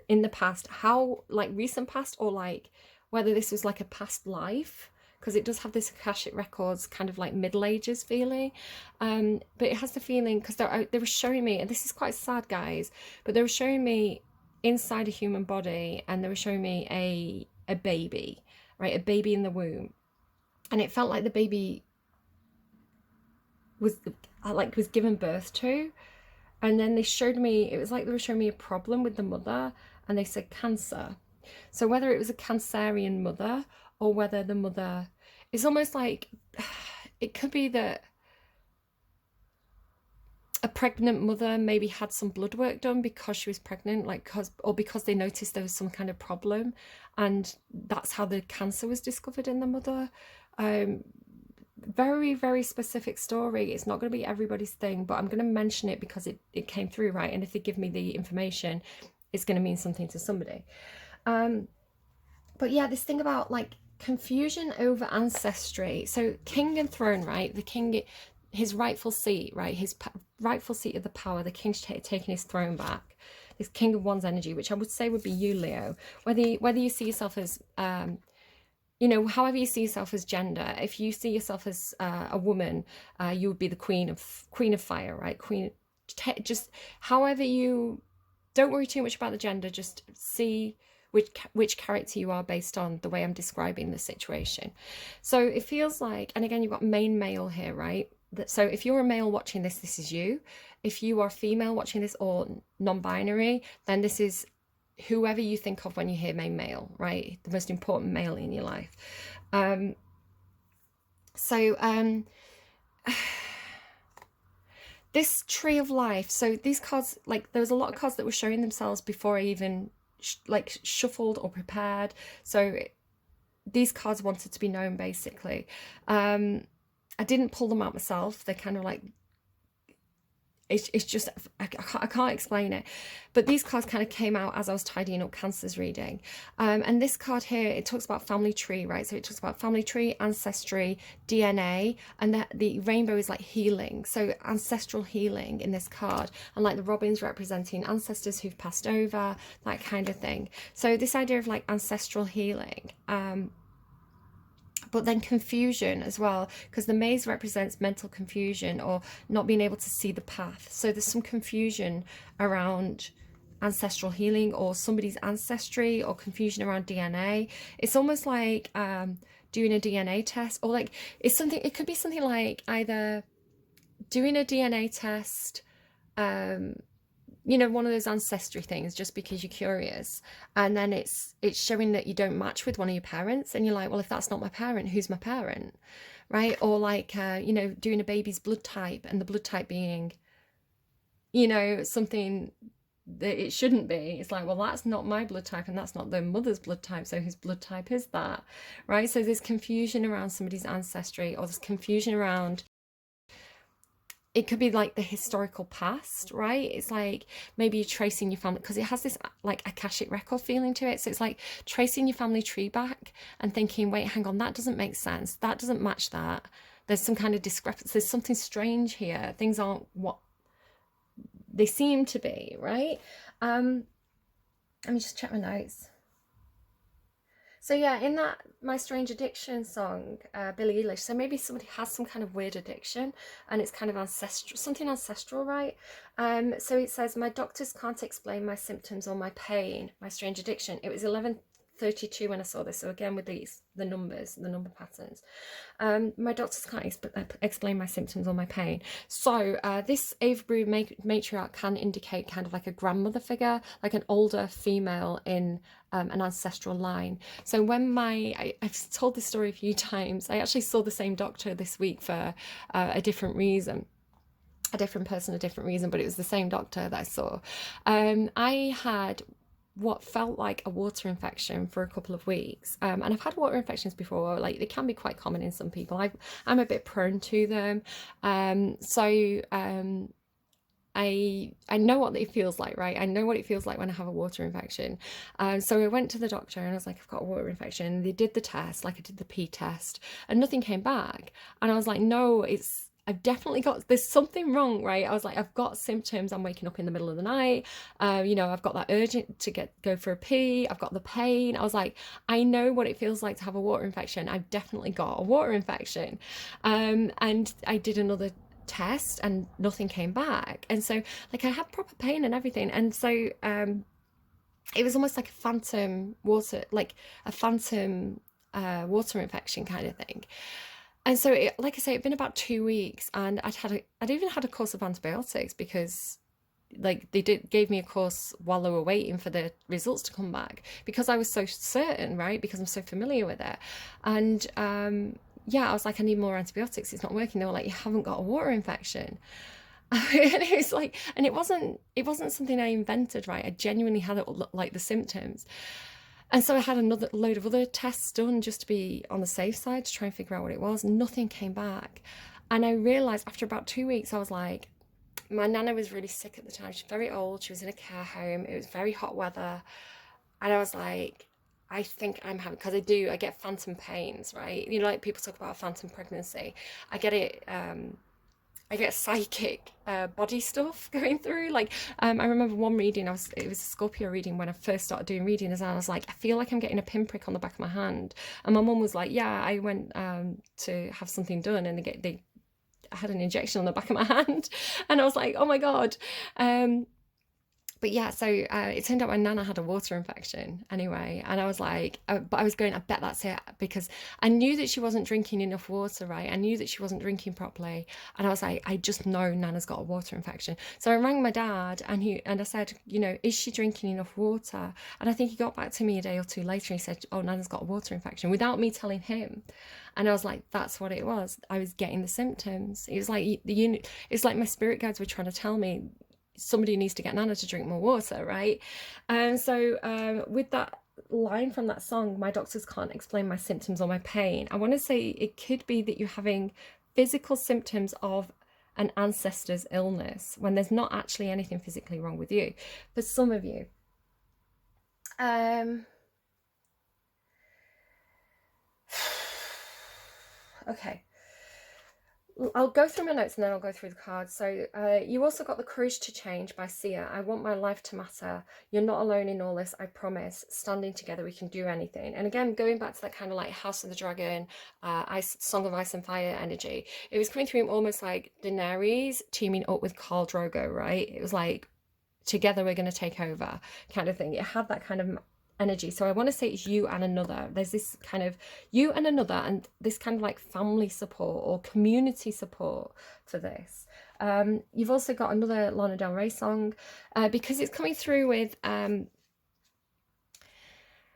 in the past. How, like recent past, or like whether this was like a past life, because it does have this Akashic Records kind of like Middle Ages feeling. But it has the feeling, because they were showing me, and this is quite sad, guys, but they were showing me inside a human body, and they were showing me a baby, right? A baby in the womb. And it felt like the baby was given birth to, and then they showed me, it was like they were showing me a problem with the mother, and they said cancer. So whether it was a Cancerian mother, or whether the mother, it's almost like it could be that a pregnant mother maybe had some blood work done because she was pregnant, like because they noticed there was some kind of problem, and that's how the cancer was discovered in the mother. Very, very specific story. It's not going to be everybody's thing, but I'm going to mention it because it came through, right? And if they give me the information, it's going to mean something to somebody. But yeah, this thing about like confusion over ancestry. So king and throne, right? The king, his rightful seat, right? His rightful seat of the power. The king's taking his throne back. This king of one's energy, which I would say would be you, Leo. Whether you see yourself as you know, however you see yourself as gender. If you see yourself as a woman, you would be the queen of fire, right? Just however you, don't worry too much about the gender. Just see which character you are based on the way I'm describing the situation. So it feels like, and again, you've got main male here, right? So if you're a male watching this, this is you. If you are female watching this, or non-binary, then this is whoever you think of when you hear main male, right? The most important male in your life. This tree of life. So these cards, like there was a lot of cards that were showing themselves before I even shuffled or prepared. So these cards wanted to be known, basically. I didn't pull them out myself. They're kind of like, it's just, I can't explain it. But these cards kind of came out as I was tidying up Cancer's reading. And this card here, it talks about family tree, right? So it talks about family tree, ancestry, DNA, and the rainbow is like healing. So ancestral healing in this card. And like the robins representing ancestors who've passed over, that kind of thing. So this idea of like ancestral healing. But then confusion as well, because the maze represents mental confusion or not being able to see the path. So there's some confusion around ancestral healing or somebody's ancestry, or confusion around DNA. It's almost like doing a DNA test, or like it's something, it could be something like either doing a DNA test you know, one of those ancestry things just because you're curious, and then it's showing that you don't match with one of your parents, and you're like, well, if that's not my parent, who's my parent, right? Or like you know, doing a baby's blood type, and the blood type being, you know, something that it shouldn't be. It's like, well, that's not my blood type, and that's not the mother's blood type, so whose blood type is that, right? So there's confusion around somebody's ancestry, or there's confusion around, it could be like the historical past, right? It's like maybe you're tracing your family, because it has this like Akashic record feeling to it. So it's like tracing your family tree back and thinking, wait, hang on, that doesn't make sense. That doesn't match that. There's some kind of discrepancy. There's something strange here. Things aren't what they seem to be, right? Let me just check my notes. So yeah, in that My Strange Addiction song, Billie Eilish, so maybe somebody has some kind of weird addiction, and it's kind of ancestral, something ancestral, right? So it says, my doctors can't explain my symptoms or my pain, my strange addiction. It was 11:32 when I saw this. So again, with the numbers, the number patterns. My doctors can't explain my symptoms or my pain. So this Avebury matriarch can indicate kind of like a grandmother figure, like an older female in an ancestral line. So when I've told this story a few times, I actually saw the same doctor this week for a different reason. A different person, a different reason, but it was the same doctor that I saw. I had what felt like a water infection for a couple of weeks, and I've had water infections before. Like, they can be quite common in some people. I'm a bit prone to them, I know what it feels like, right? I know what it feels like when I have a water infection. So I went to the doctor and I was like, I've got a water infection. They did the test, like I did the pee test, and nothing came back. And I was like, no, I've definitely got, there's something wrong, right? I was like, I've got symptoms. I'm waking up in the middle of the night. You know, I've got that urgent to go for a pee. I've got the pain. I was like, I know what it feels like to have a water infection. I've definitely got a water infection. And I did another test and nothing came back, and so like I had proper pain and everything, and so it was almost like a phantom water, like a phantom water infection kind of thing. And so like I say, it'd been about 2 weeks, and I'd even had a course of antibiotics, because like they gave me a course while they were waiting for the results to come back, because I was so certain, right? Because I'm so familiar with it. And yeah, I was like, I need more antibiotics, it's not working. They were like, you haven't got a water infection. And it was like, and it wasn't something I invented, right? I genuinely had it like the symptoms. And so I had another load of other tests done just to be on the safe side, to try and figure out what it was. Nothing came back. And I realized after about 2 weeks, I was like, my nana was really sick at the time. She's very old. She was in a care home. It was very hot weather. And I was like, I think I'm having, because I get phantom pains, right? You know, like people talk about phantom pregnancy. I get it, I get psychic body stuff going through. Like, I remember one reading, it was a Scorpio reading when I first started doing readings, and I was like, I feel like I'm getting a pinprick on the back of my hand. And my mum was like, yeah, I went to have something done, and they had an injection on the back of my hand. And I was like, oh my God. But yeah, so it turned out my nana had a water infection anyway. And I was like, but I was going, I bet that's it, because I knew that she wasn't drinking enough water, right? I knew that she wasn't drinking properly. And I was like, I just know nana's got a water infection. So I rang my dad, and I said, you know, is she drinking enough water? And I think he got back to me a day or two later, and he said, oh, nana's got a water infection, without me telling him. And I was like, that's what it was. I was getting the symptoms. It was like it's like my spirit guides were trying to tell me, somebody needs to get nana to drink more water, right? And so with that line from that song, my doctors can't explain my symptoms or my pain, I want to say it could be that you're having physical symptoms of an ancestor's illness when there's not actually anything physically wrong with you, for some of you. Okay, I'll go through my notes and then I'll go through the cards. So you also got The Courage to Change by Sia. I want my life to matter. You're not alone in all this, I promise. Standing together, we can do anything. And again, going back to that kind of like House of the Dragon, Song of Ice and Fire energy, it was coming through almost like Daenerys teaming up with Khal Drogo, right? It was like, together we're going to take over kind of thing. It had that kind of energy. So I want to say it's you and another. There's this kind of you and another, and this kind of like family support or community support for this. You've also got another Lana Del Rey song, because it's coming through with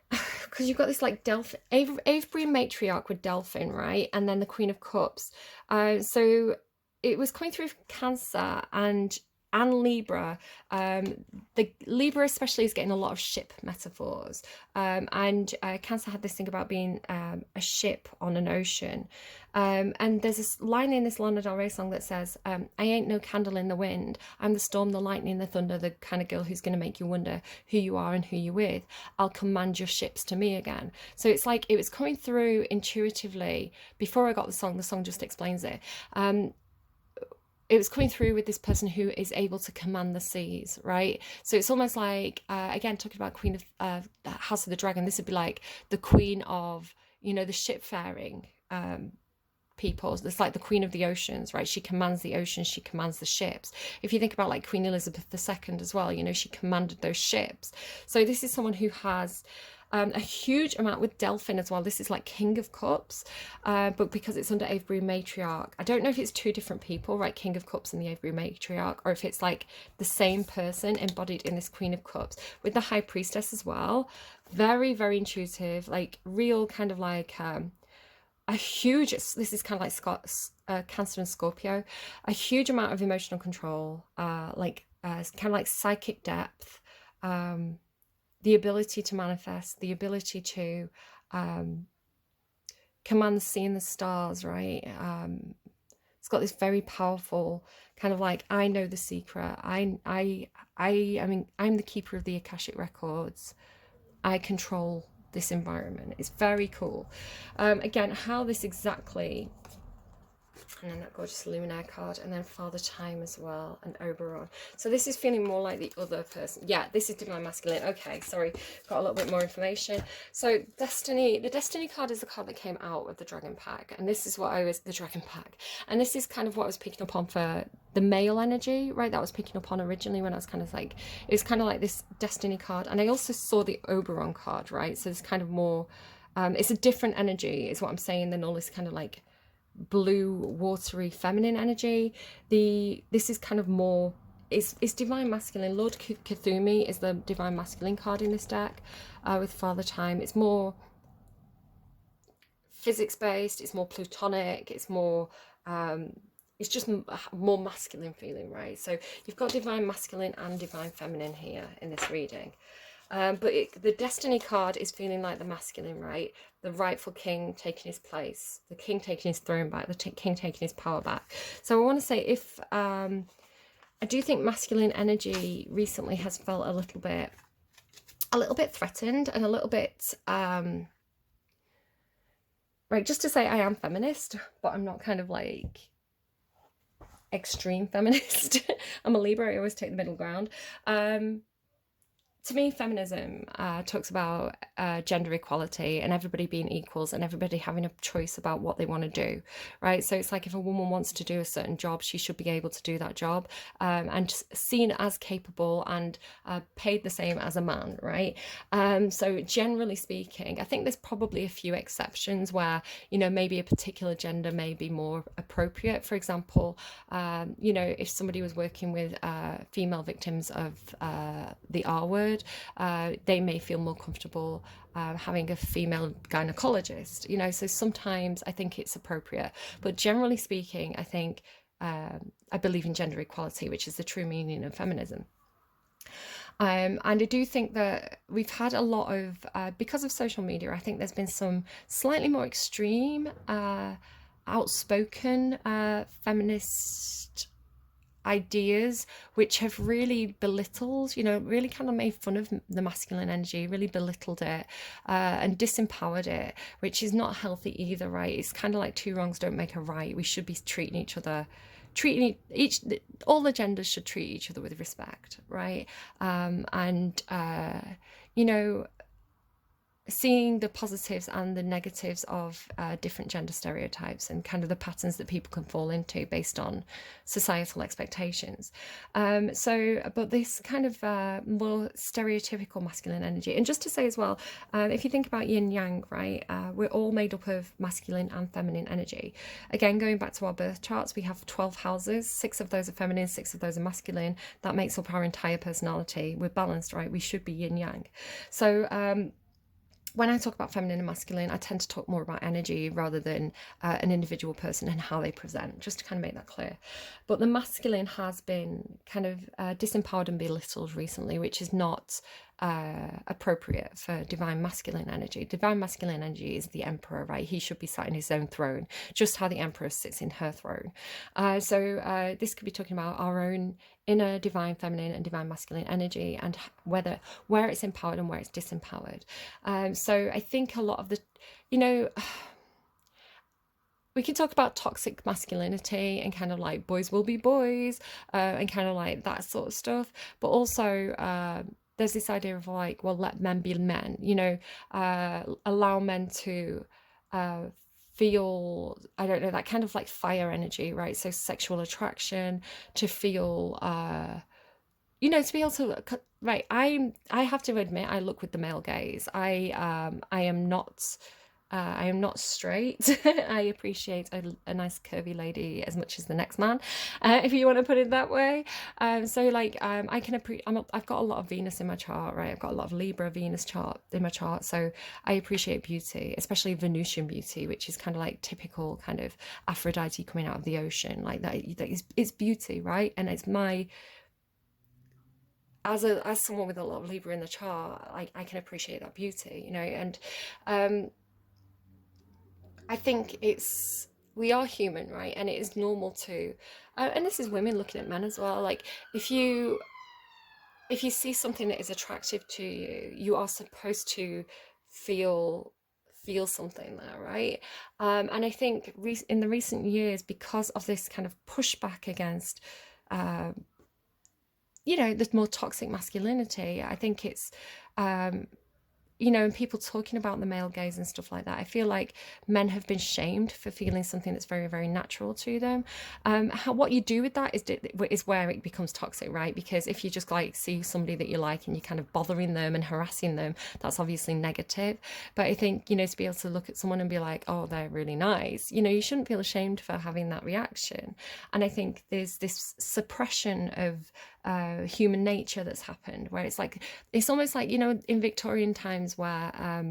because you've got this like Avery matriarch with Delphin, right? And then the Queen of Cups. So it was coming through Cancer and Libra. The Libra especially is getting a lot of ship metaphors. And Cancer had this thing about being a ship on an ocean. And there's this line in this Lana Del Rey song that says, I ain't no candle in the wind. I'm the storm, the lightning, the thunder, the kind of girl who's going to make you wonder who you are and who you're with. I'll command your ships to me again. So it's like it was coming through intuitively. Before I got the song just explains it. It was coming through with this person who is able to command the seas, right? So it's almost like, again, talking about Queen of House of the Dragon, this would be like the queen of, you know, the shipfaring people. It's like the queen of the oceans, right? She commands the oceans, she commands the ships. If you think about like Queen Elizabeth II as well, you know, she commanded those ships. So this is someone who has a huge amount with Delphin as well. This is like King of Cups, but because it's under Avery Matriarch, I don't know if it's two different people, right? King of Cups and the Avery Matriarch, or if it's like the same person embodied in this Queen of Cups with the High Priestess as well. Very, very intuitive, like real kind of like a huge, this is kind of like Cancer and Scorpio, a huge amount of emotional control, kind of like psychic depth, the ability to manifest, the ability to command the sea and the stars, right? It's got this very powerful kind of like, I know the secret. I mean, I'm the keeper of the Akashic records. I control this environment. It's very cool. Again, how this exactly, and then that gorgeous Luminaire card, and then Father Time as well, and Oberon. So this is feeling more like the other person. Yeah, this is Divine Masculine. Okay, sorry, got a little bit more information. So Destiny, the Destiny card is the card that came out with the Dragon Pack, and this is what the Dragon Pack, and this is kind of what I was picking up on for the male energy, right? That I was picking up on originally when I was kind of like, it was kind of like this Destiny card, and I also saw the Oberon card, right? So it's kind of more, it's a different energy, is what I'm saying, than all this kind of like blue watery feminine energy. This is kind of more, it's Divine Masculine. Lord Cthulhu is the Divine Masculine card in this deck, with Father Time. It's more physics based, it's more plutonic, it's more it's just more masculine feeling, right? So you've got Divine Masculine and Divine Feminine here in this reading. But the Destiny card is feeling like the masculine, right? The rightful king taking his place, the king taking his throne back, the king taking his power back. So I want to say, if I do think masculine energy recently has felt a little bit threatened, and a little bit right, just to say I am feminist, but I'm not kind of like extreme feminist. I'm a Libra, I always take the middle ground. To me, feminism talks about gender equality and everybody being equals and everybody having a choice about what they want to do, right? So it's like, if a woman wants to do a certain job, she should be able to do that job, and seen as capable and paid the same as a man, right? So generally speaking, I think there's probably a few exceptions where, you know, maybe a particular gender may be more appropriate. For example, you know, if somebody was working with female victims of the R word, they may feel more comfortable having a female gynecologist, you know. So sometimes I think it's appropriate, but generally speaking, I think I believe in gender equality, which is the true meaning of feminism. And I do think that we've had a lot of, because of social media, I think there's been some slightly more extreme, outspoken feminist ideas which have really belittled, you know, really kind of made fun of the masculine energy, really belittled it, and disempowered it, which is not healthy either, right? It's kind of like two wrongs don't make a right. We should be treating each other, all the genders should treat each other with respect, right? You know, seeing the positives and the negatives of different gender stereotypes and kind of the patterns that people can fall into based on societal expectations. But this kind of more stereotypical masculine energy. And just to say as well, if you think about yin yang, right, we're all made up of masculine and feminine energy. Again, going back to our birth charts, we have 12 houses, 6 of those are feminine, 6 of those are masculine. That makes up our entire personality. We're balanced, right? We should be yin yang. So, when I talk about feminine and masculine, I tend to talk more about energy rather than an individual person and how they present, just to kind of make that clear. But the masculine has been kind of disempowered and belittled recently, which is not appropriate for divine masculine energy. Divine masculine energy is the emperor, right? He should be sat in his own throne, just how the emperor sits in her throne. So this could be talking about our own inner divine feminine and divine masculine energy, and where it's empowered and where it's disempowered. So I think a lot of the, you know, we can talk about toxic masculinity and kind of like boys will be boys, and kind of like that sort of stuff, but also there's this idea of like, well, let men be men, you know, allow men to feel, I don't know, that kind of like fire energy, right? So sexual attraction, to feel you know, to be able to, right, I have to admit, I look with the male gaze. I am not I am not straight. I appreciate a nice curvy lady as much as the next man, if you want to put it that way. I can appreciate. I've got a lot of Venus in my chart, right? I've got a lot of Libra Venus chart in my chart, so I appreciate beauty, especially Venusian beauty, which is kind of like typical kind of Aphrodite coming out of the ocean, like that. It's beauty, right? And it's my, as someone with a lot of Libra in the chart, I can appreciate that beauty, you know. And I think we are human, right? And it is normal to, and this is women looking at men as well. Like if you see something that is attractive to you, you are supposed to feel something there, right? And I think in the recent years, because of this kind of pushback against, you know, the more toxic masculinity, I think it's, you know, and people talking about the male gaze and stuff like that, I feel like men have been shamed for feeling something that's very, very natural to them. What you do with that is where it becomes toxic, right? Because if you just like see somebody that you like and you're kind of bothering them and harassing them, that's obviously negative. But I think, you know, to be able to look at someone and be like, oh, they're really nice, you know, you shouldn't feel ashamed for having that reaction. And I think there's this suppression of human nature that's happened, where it's almost like, you know, in Victorian times where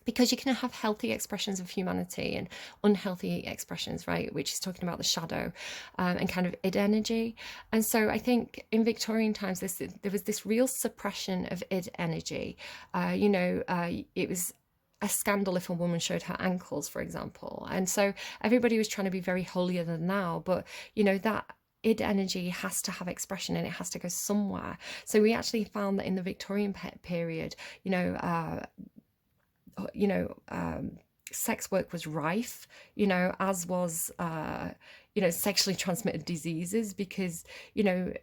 because you can have healthy expressions of humanity and unhealthy expressions, right, which is talking about the shadow, and kind of id energy. And so I think in Victorian times there was this real suppression of id energy. It was a scandal if a woman showed her ankles, for example. And so everybody was trying to be very holier than thou, but you know, that id energy has to have expression and it has to go somewhere. So we actually found that in the Victorian period, sex work was rife, you know, as was sexually transmitted diseases, because, you know,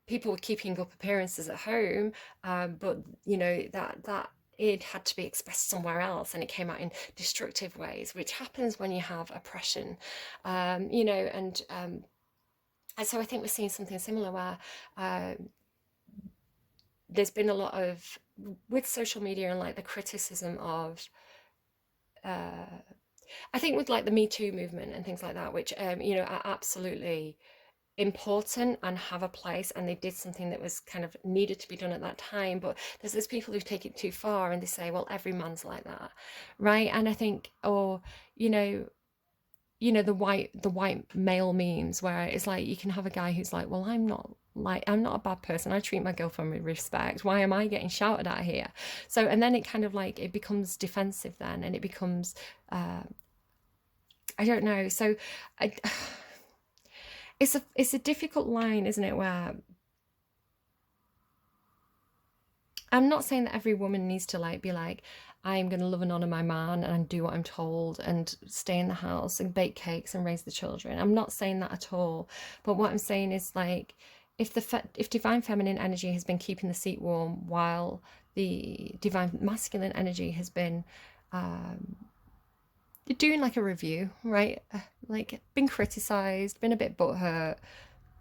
people were keeping up appearances at home, but you know, that it had to be expressed somewhere else, and it came out in destructive ways, which happens when you have oppression, and so I think we're seeing something similar where there's been a lot of, with social media and like the criticism of, I think with like the Me Too movement and things like that, which, are absolutely important and have a place, and they did something that was kind of needed to be done at that time. But there's people who take it too far and they say, well, every man's like that, right? And I think, or, the white male memes, where it's like you can have a guy who's like, well, I'm not a bad person, I treat my girlfriend with respect, why am I getting shouted at here? So, and then it kind of like, it becomes defensive then, and it becomes I don't know. So it's a difficult line, isn't it, where I'm not saying that every woman needs to like be like, I'm going to love and honor my man and do what I'm told and stay in the house and bake cakes and raise the children. I'm not saying that at all. But what I'm saying is, like, if divine feminine energy has been keeping the seat warm while the divine masculine energy has been doing like a review, right? Like been criticized, been a bit butthurt,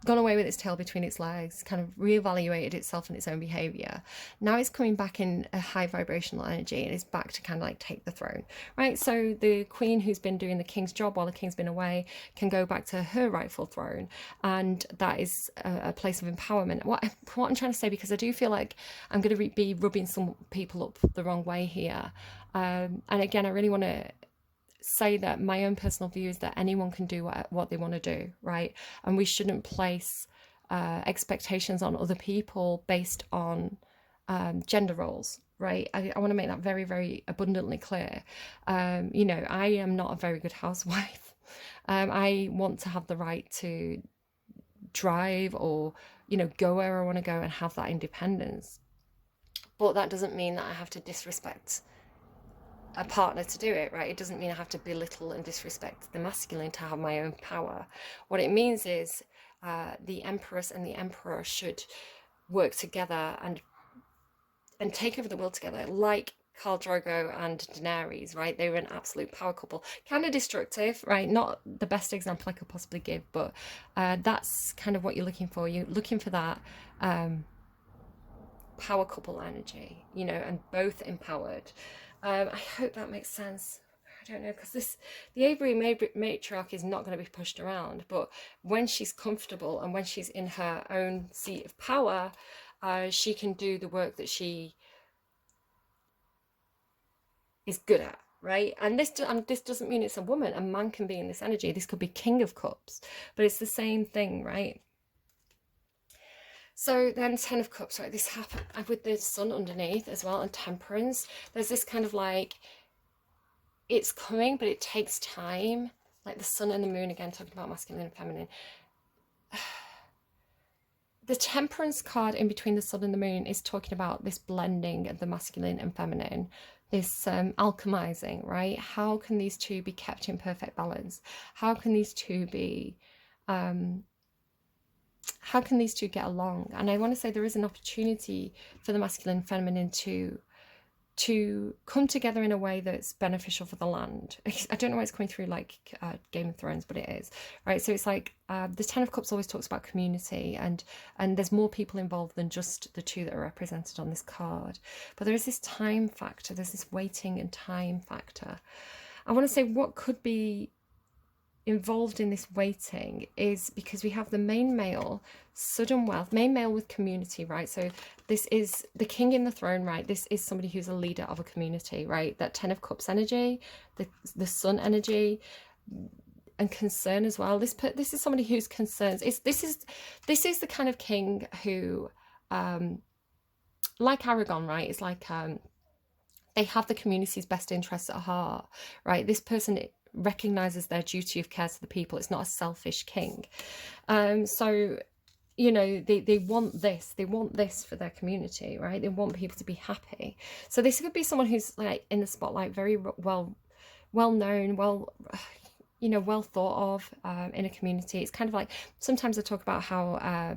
gone away with its tail between its legs, kind of reevaluated itself and its own behavior. Now it's coming back in a high vibrational energy and it's back to kind of like take the throne, right? So the queen who's been doing the king's job while the king's been away can go back to her rightful throne, and that is a place of empowerment. What I'm trying to say, because I do feel like I'm going to be rubbing some people up the wrong way here, and again, I really want to say that my own personal view is that anyone can do what they want to do, right? And we shouldn't place expectations on other people based on gender roles, right? I want to make that very, very abundantly clear. You know, I am not a very good housewife. I want to have the right to drive or, you know, go where I want to go and have that independence. But that doesn't mean that I have to disrespect a partner to do it, right? It doesn't mean I have to belittle and disrespect the masculine to have my own power. What it means is the empress and the emperor should work together and take over the world together, like Khal Drogo and Daenerys, right? They were an absolute power couple. Kind of destructive, right? Not the best example I could possibly give, but that's kind of what you're looking for. You're looking for that power couple energy, you know, and both empowered. I hope that makes sense. I don't know, because the Avery matriarch is not going to be pushed around, but when she's comfortable and when she's in her own seat of power, she can do the work that she is good at, right? And this doesn't mean it's a woman. A man can be in this energy. This could be King of Cups, but it's the same thing, right? So then 10 of Cups, right? This happened with the sun underneath as well, and Temperance. There's this kind of like, it's coming, but it takes time. Like the sun and the moon, again, talking about masculine and feminine. The Temperance card in between the sun and the moon is talking about this blending of the masculine and feminine, this alchemizing, right? How can these two be kept in perfect balance? How can these two be... how can these two get along? And I want to say there is an opportunity for the masculine and feminine to come together in a way that's beneficial for the land. I don't know why it's coming through like Game of Thrones, but it is, right? So it's like the 10 of Cups always talks about community, and there's more people involved than just the two that are represented on this card. But there is this time factor, there's this waiting and time factor. I want to say what could be involved in this waiting is because we have the main male, sudden wealth, main male with community, right? So this is the king in the throne, right? This is somebody who's a leader of a community, right? That 10 of Cups energy, the sun energy, and concern as well. This is somebody who's concerns. This is the kind of king who, like Aragon, right? It's like they have the community's best interests at heart, right? This person recognizes their duty of care to the people. It's not a selfish king. So, you know, they want this for their community, right? They want people to be happy. So this could be someone who's like in the spotlight, very well known, you know, well thought of in a community. It's kind of like, sometimes I talk about how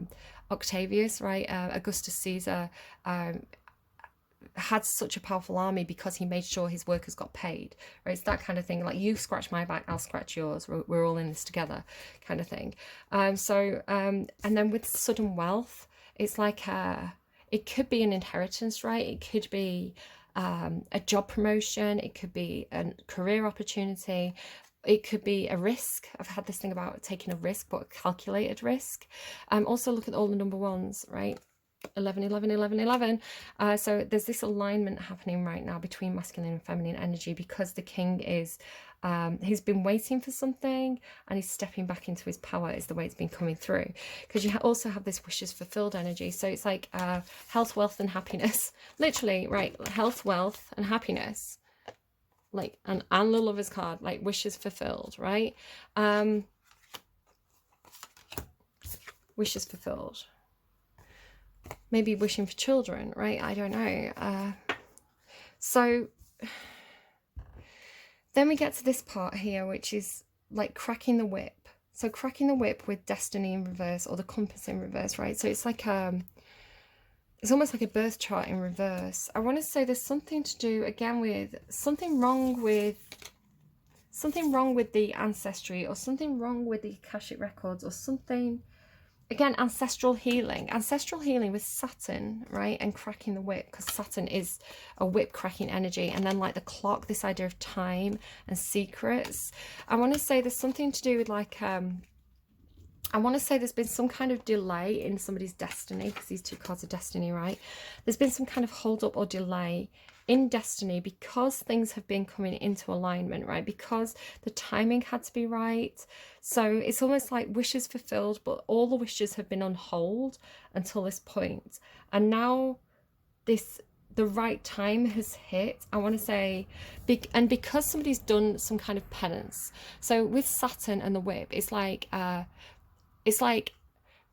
Octavius, right, Augustus Caesar, had such a powerful army because he made sure his workers got paid, right? It's that kind of thing, like you scratch my back, I'll scratch yours, we're all in this together kind of thing. And then with sudden wealth, it's like it could be an inheritance, right? It could be a job promotion, it could be a career opportunity, it could be a risk. I've had this thing about taking a risk, but a calculated risk. Also look at all the number ones, right? 11, 11, 11, 11. So there's this alignment happening right now between masculine and feminine energy, because the king is, he's been waiting for something and he's stepping back into his power, is the way it's been coming through. Because you also have this wishes fulfilled energy. So it's like health, wealth and happiness. Literally, right? Health, wealth and happiness. Like, and the Lover's card, like wishes fulfilled, right? Wishes fulfilled. Maybe wishing for children, right? I don't know. So then we get to this part here, which is like cracking the whip. So cracking the whip with destiny in reverse, or the compass in reverse, right? So it's like it's almost like a birth chart in reverse. I want to say there's something to do again with something wrong with the ancestry, or something wrong with the Akashic records, or something. Again, ancestral healing with Saturn, right? And cracking the whip, because Saturn is a whip cracking energy. And then like the clock, this idea of time and secrets. I want to say there's something to do with like I want to say there's been some kind of delay in somebody's destiny, because these two cards are destiny, right? There's been some kind of hold up or delay in destiny, because things have been coming into alignment, right? Because the timing had to be right. So it's almost like wishes fulfilled, but all the wishes have been on hold until this point. And now the right time has hit. I want to say, and because somebody's done some kind of penance. So with Saturn and the whip, it's like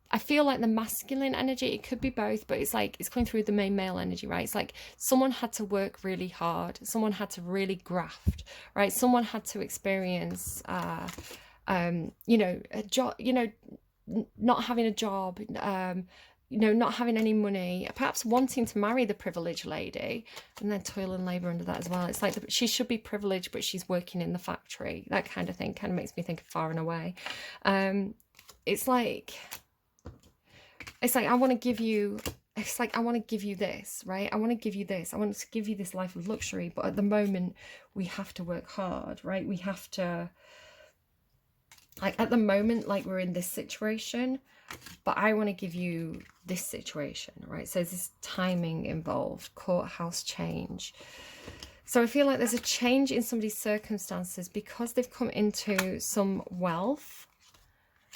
I feel like the masculine energy, it could be both, but it's like it's coming through the main male energy, right? It's like someone had to work really hard, someone had to really graft, right? Someone had to experience you know, a job, you know, not having a job, you know, not having any money, perhaps wanting to marry the privileged lady, and then toil and labor under that as well. It's like she should be privileged, but she's working in the factory. That kind of thing kind of makes me think of Far and Away. It's like I want to give you, it's like I want to give you this, right? I want to give you this. I want to give you this life of luxury, but at the moment we have to work hard, right? We have to, like at the moment, like we're in this situation, but I want to give you this situation, right? So there's this timing involved, courthouse change. So I feel like there's a change in somebody's circumstances because they've come into some wealth,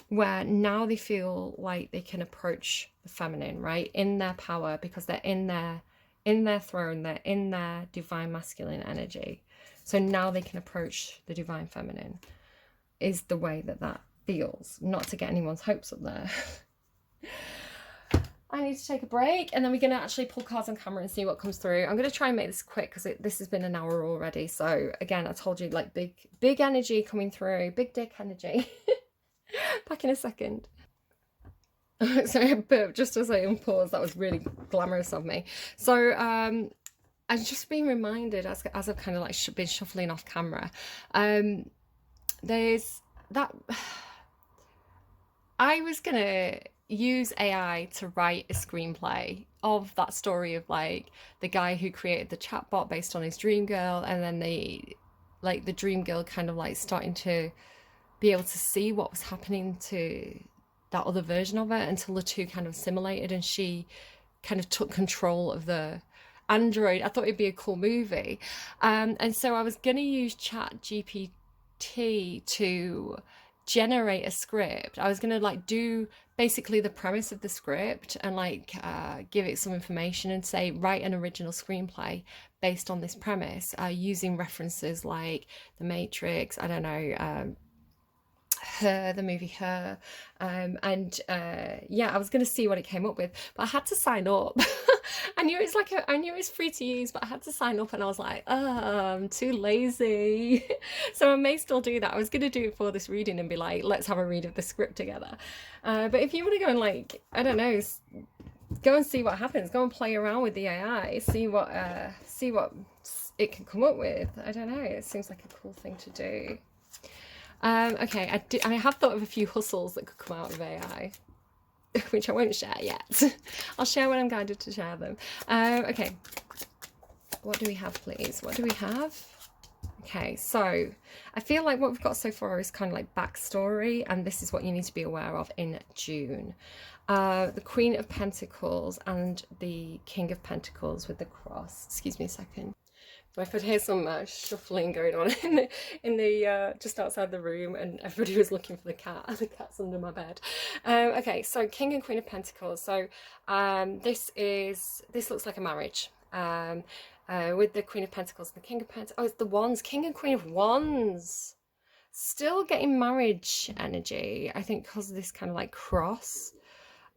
where now they feel like they can approach the feminine, right? In their power, because they're in their throne, they're in their divine masculine energy. So now they can approach the divine feminine, is the way that feels. Not to get anyone's hopes up there. I need to take a break, and then we're going to actually pull cards on camera and see what comes through. I'm going to try and make this quick because this has been an hour already. So again, I told you, like big energy coming through, big dick energy. Back in a second. Sorry, I burped just as I unpaused. That was really glamorous of me. So I've just been reminded as I've kind of like been shuffling off camera. There's that I was gonna use AI to write a screenplay of that story of like the guy who created the chatbot based on his dream girl, and then the dream girl kind of like starting to be able to see what was happening to that other version of it until the two kind of assimilated and she kind of took control of the android. I thought it'd be a cool movie. And so I was going to use ChatGPT to generate a script. I was going to like do basically the premise of the script and like give it some information and say, write an original screenplay based on this premise, using references like The Matrix, I don't know, Her, the movie Her, yeah, I was going to see what it came up with, but I had to sign up. I knew it was free to use, but I had to sign up, and I was like, I'm too lazy. So I may still do that. I was going to do it for this reading and be like, let's have a read of the script together. But if you want to go and like, I don't know, go and see what happens, go and play around with the AI, see what it can come up with. I don't know, it seems like a cool thing to do. Okay, I have thought of a few hustles that could come out of AI, which I won't share yet. I'll share when I'm guided to share them. Okay, what do we have, please? What do we have? Okay, so I feel like what we've got so far is kind of like backstory, and this is what you need to be aware of in June. The Queen of Pentacles and the King of Pentacles with the cross. Excuse me a second. I could hear some shuffling going on in the just outside the room, and everybody was looking for the cat. The cat's under my bed. Okay, so King and Queen of Pentacles. So this looks like a marriage. With the Queen of Pentacles and the King of Pentacles. Oh, it's the Wands. King and Queen of Wands. Still getting marriage energy, I think, because of this kind of like cross.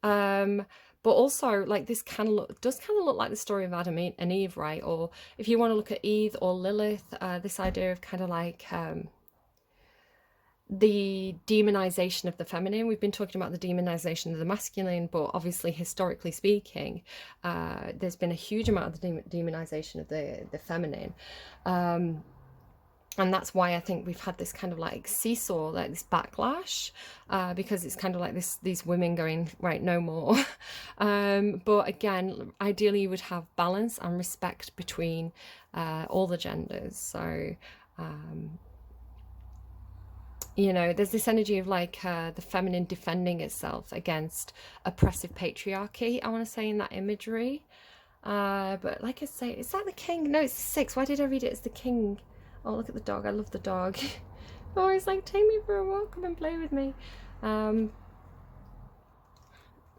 But also like this does kind of look like the story of Adam and Eve, right? Or if you want to look at Eve or Lilith, this idea of kind of like the demonization of the feminine. We've been talking about the demonization of the masculine, but obviously, historically speaking, there's been a huge amount of the demonization of the feminine. And that's why I think we've had this kind of like seesaw, like this backlash, because it's kind of like these women going, right, no more. But again, ideally you would have balance and respect between all the genders. So, you know, there's this energy of like the feminine defending itself against oppressive patriarchy, I want to say, in that imagery. But like I say, is that the king? No, it's the six. Why did I read it as the king? Oh, look at the dog. I love the dog. Oh, he's like, take me for a walk, come and play with me.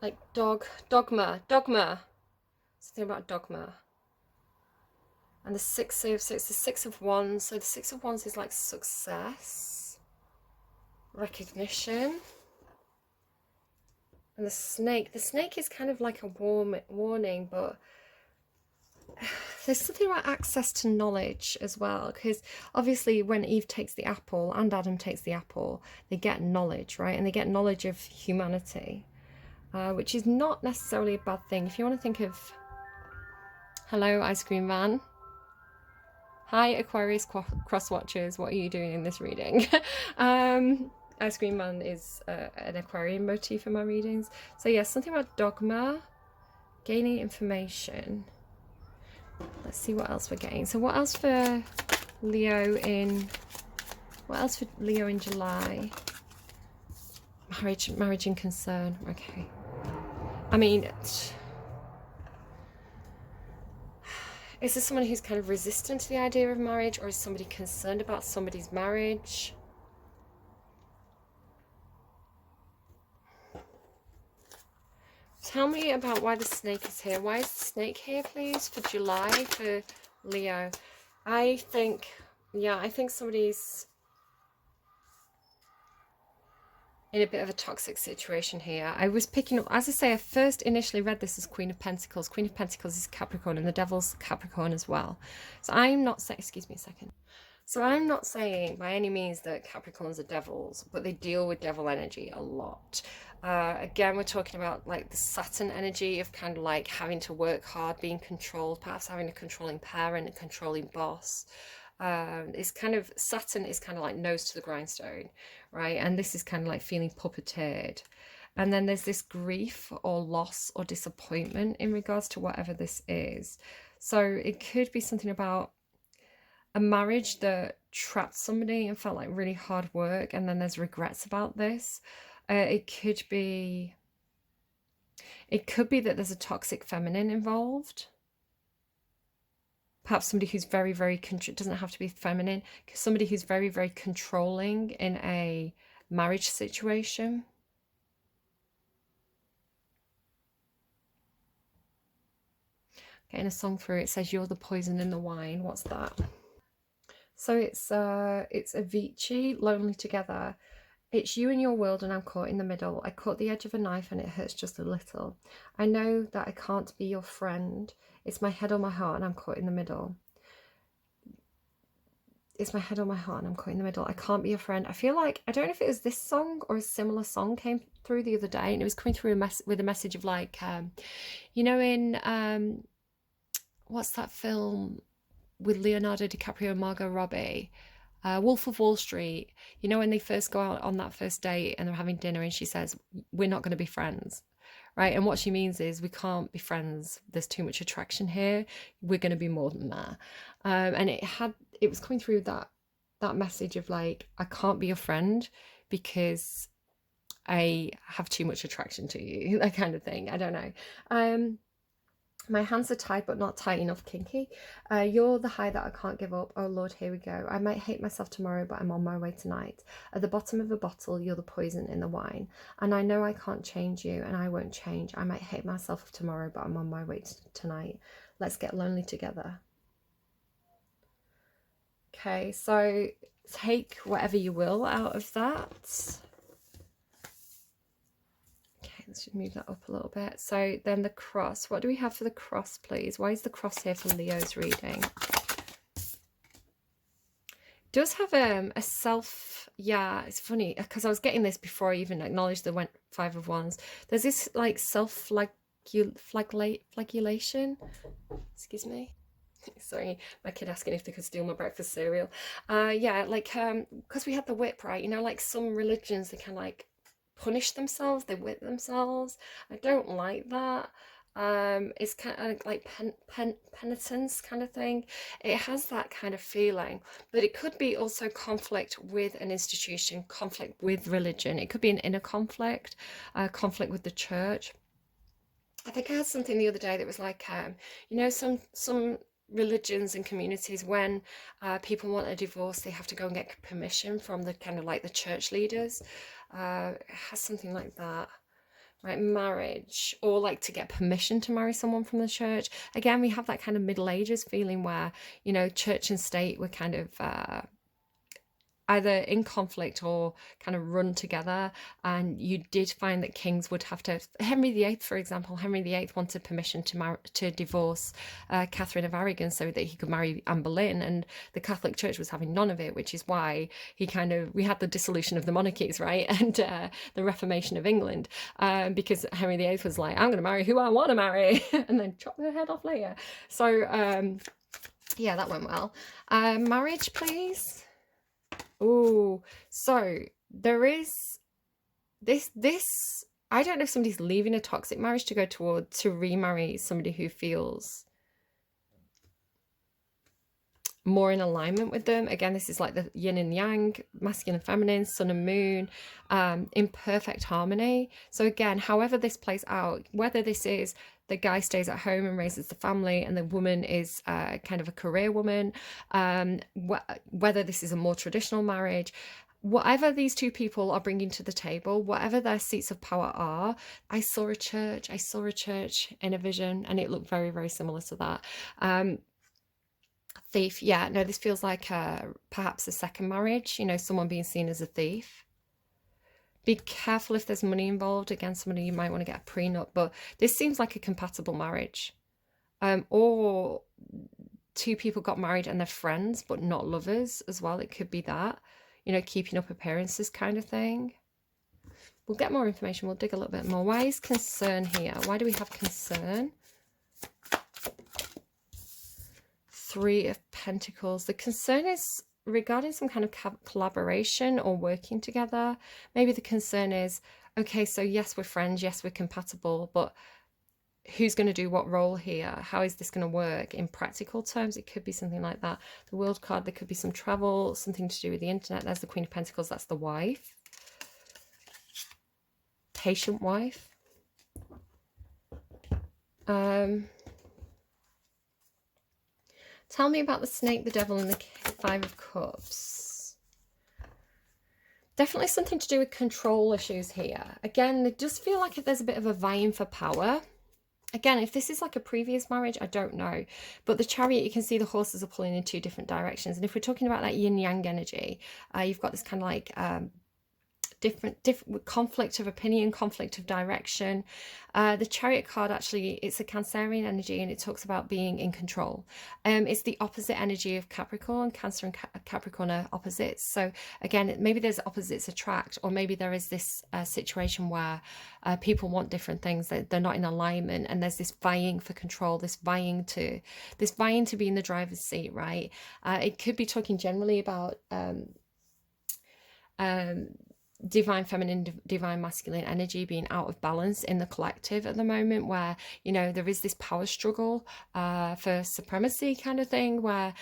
Like dogma. Something about dogma. And the so it's the Six of Wands. So the Six of Wands is like success, recognition. And the snake is kind of like a warning, but there's something about access to knowledge as well, because obviously when Eve takes the apple and Adam takes the apple, they get knowledge, right? And they get knowledge of humanity, which is not necessarily a bad thing. If you want to think of, hello, Ice Cream Man. Hi, Aquarius cross watchers. What are you doing in this reading? Ice Cream Man is an Aquarian motif in my readings. So yeah, something about dogma, gaining information. Let's see what else we're getting. So what else for Leo in July? Marriage and concern. Okay. I mean, is this someone who's kind of resistant to the idea of marriage, or is somebody concerned about somebody's marriage? Tell me about why the snake is here. Why is the snake here, please, for July, for Leo? I think somebody's in a bit of a toxic situation here. I was picking up, as I say, I first initially read this as Queen of Pentacles. Queen of Pentacles is Capricorn, and the Devil's Capricorn as well. So I'm not saying, excuse me a second. So I'm not saying by any means that Capricorns are devils, but they deal with devil energy a lot. Again, we're talking about like the Saturn energy of kind of like having to work hard, being controlled, perhaps having a controlling parent, a controlling boss. It's kind of, Saturn is kind of like nose to the grindstone, right? And this is kind of like feeling puppeteered. And then there's this grief or loss or disappointment in regards to whatever this is. So it could be something about a marriage that trapped somebody and felt like really hard work, and then there's regrets about this. It could be that there's a toxic feminine involved. Perhaps somebody who's very, very, doesn't have to be feminine, somebody who's very, very controlling in a marriage situation. Getting a song through, it says, you're the poison in the wine. What's that? So it's Avicii, Lonely Together. It's you in your world and I'm caught in the middle. I caught the edge of a knife and it hurts just a little. I know that I can't be your friend. It's my head or my heart and I'm caught in the middle. It's my head or my heart and I'm caught in the middle. I can't be your friend. I feel like, I don't know if it was this song or a similar song came through the other day, and it was coming through with a message of like, you know, in, what's that film with Leonardo DiCaprio and Margot Robbie? Wolf of Wall Street, you know, when they first go out on that first date and they're having dinner and she says, we're not going to be friends, right? And what she means is, we can't be friends. There's too much attraction here. We're going to be more than that. And it was coming through that message of like, I can't be your friend because I have too much attraction to you, that kind of thing. I don't know. My hands are tied, but not tight enough, kinky. You're the high that I can't give up. Oh Lord, here we go. I might hate myself tomorrow, but I'm on my way tonight. At the bottom of a bottle, you're the poison in the wine. And I know I can't change you, and I won't change. I might hate myself tomorrow, but I'm on my way tonight. Let's get lonely together. Okay, so take whatever you will out of that. Let's just move that up a little bit. So then the cross. What do we have for the cross, please? Why is the cross here for Leo's reading? does have a self, yeah, it's funny because I was getting this before I even acknowledged the went five of wands. There's this like flagellation. Excuse me. Sorry, my kid asking if they could steal my breakfast cereal. Yeah, like because we had the whip, right? You know, like some religions they can like punish themselves, they whip themselves. I don't like that. It's kind of like penitence kind of thing. It has that kind of feeling, but it could be also conflict with an institution, conflict with religion. It could be an inner conflict, conflict with the church. I think I had something the other day that was like, you know, some religions and communities when people want a divorce, they have to go and get permission from the kind of like the church leaders. It has something like that, right? Marriage, or like to get permission to marry someone from the church. Again, we have that kind of Middle Ages feeling where, you know, church and state were kind of either in conflict or kind of run together, and you did find that kings would have to, Henry VIII for example, Henry VIII wanted permission to divorce Catherine of Aragon so that he could marry Anne Boleyn, and the Catholic Church was having none of it, which is why we had the dissolution of the monarchies, right? And the Reformation of England, because Henry VIII was like, I'm going to marry who I want to marry and then chop her head off later. So yeah, that went well. Marriage, please. Oh, so there is this, I don't know if somebody's leaving a toxic marriage to go to remarry somebody who feels more in alignment with them. Again, this is like the yin and yang, masculine and feminine, sun and moon, in perfect harmony. So again, however this plays out, whether this is the guy stays at home and raises the family and the woman is kind of a career woman, whether this is a more traditional marriage, whatever these two people are bringing to the table, whatever their seats of power are, I saw a church in a vision, and it looked very, very similar to that. Thief, yeah, no, this feels like perhaps a second marriage, you know, someone being seen as a thief. Be careful if there's money involved. Again, somebody you might want to get a prenup, but this seems like a compatible marriage. Or two people got married and they're friends but not lovers as well. It could be that, you know, keeping up appearances kind of thing. We'll get more information. We'll dig a little bit more. Why is concern here? Why do we have concern? Three of Pentacles. The concern is regarding some kind of collaboration or working together. Maybe the concern is, okay, so yes, we're friends, yes, we're compatible, but who's going to do what role here? How is this going to work in practical terms? It could be something like that. The World card, there could be some travel, something to do with the internet. There's the Queen of Pentacles, that's the wife. Patient wife. Tell me about the snake, the devil, and the Five of Cups. Definitely something to do with control issues here. Again, it does feel like there's a bit of a vying for power. Again, if this is like a previous marriage, I don't know. But the Chariot, you can see the horses are pulling in two different directions. And if we're talking about that yin-yang energy, you've got this kind of like different conflict of opinion, conflict of direction. The Chariot card, actually, it's a Cancerian energy, and it talks about being in control. It's the opposite energy of Capricorn. Cancer and Capricorn are opposites. So again, maybe there's opposites attract, or maybe there is this situation where people want different things, that they're not in alignment, and there's this vying for control, this vying to be in the driver's seat, right? It could be talking generally about divine feminine, divine masculine energy being out of balance in the collective at the moment, where, you know, there is this power struggle for supremacy kind of thing, where